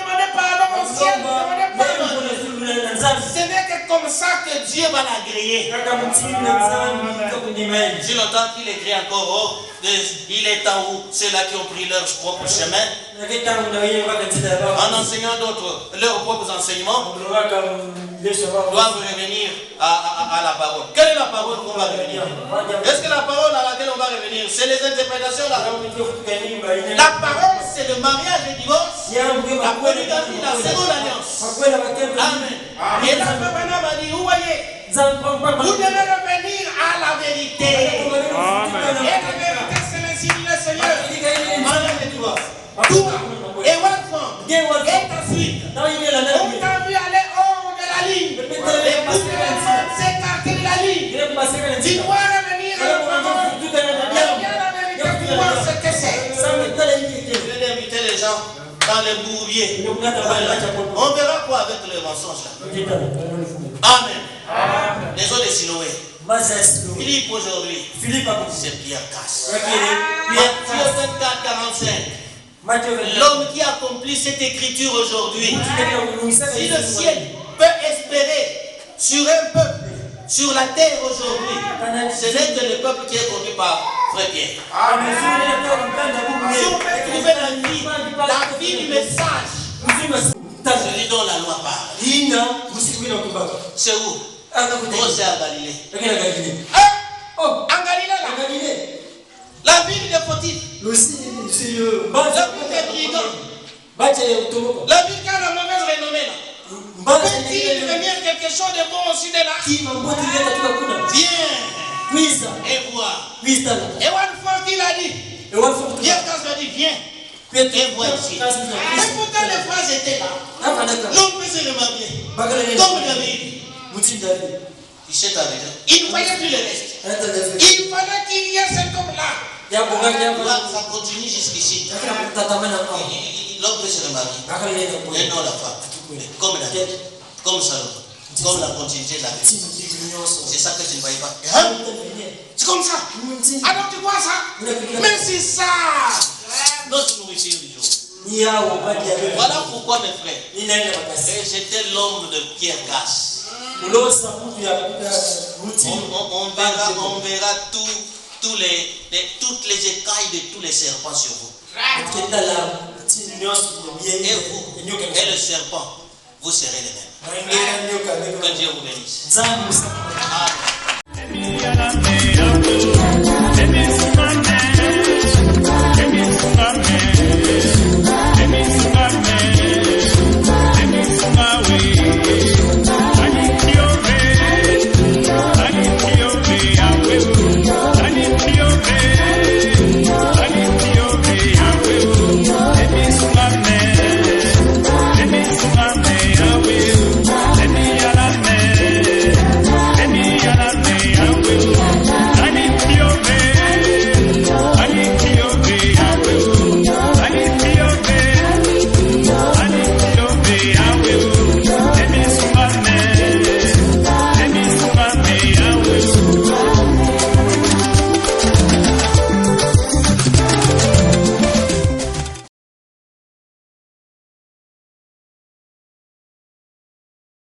au ciel, demander pardon. Ce n'est que comme ça que Dieu va l'agréer. Si longtemps qu'il écrit encore, oh, il est en haut ceux-là qui ont pris leur propre chemin, en enseignant d'autres leurs propres enseignements, doivent revenir à la parole. Quelle est la parole qu'on va revenir? Est-ce que la parole à laquelle on va revenir, c'est les interprétations là? La parole, c'est le mariage et le divorce, la polygamie, la seconde alliance. Amen. Et la femme a dit, vous voyez, vous devez revenir à la vérité. Amen. Et la vérité, c'est l'ainsi dit le Seigneur. Mariage et divorce. Toi, et One Frank, et ta suite, on t'a vu aller hors de la ligne. Et pour s'écarter de la ligne, tu dois revenir à la parole. Et bien la vérité, tu vois ce que c'est. Je vais inviter les gens dans les bourbiers. On verra quoi avec les mensonges là. Amen. Les eaux de Siloé. Philippe aujourd'hui, c'est Pierre Casse. Matthieu 24, 45. L'homme qui accomplit cette écriture aujourd'hui, si le ciel peut espérer sur un peuple, sur la terre aujourd'hui, ce n'est que le peuple qui est conduit par Frère Pierre. Si on peut trouver la vie du message, je dis donc la loi parle. C'est où? C'est à Galilée. En Galilée là. La ville de Fautif. La ville des brigands. La ville qui a la mauvaise renommée là. Peut-il devenir quelque chose de bon aussi de là? Viens et vois. Et One Frank il a dit. Pierre Casse a dit viens. Et vois ici. Et pourtant les phrases étaient là. L'homme peut se remarier. Comme David. Il ne voyait plus le reste. Il fallait qu'il y ait cet homme-là. Ça continue jusqu'ici. L'homme peut se remarier. Et non la femme. Comme David, comme Salomon, comme la continuité de la vie. C'est ça que tu ne voyais pas. C'est comme ça. Alors tu vois ça? Mais c'est ça notre nourriture du jour. Voilà pourquoi mes frères, j'étais l'homme de Pierre Casse. On verra toutes les écailles de tous les serpents sur vous. Et vous, et le serpent, vous serez les mêmes. Que Dieu vous bénisse. Amen.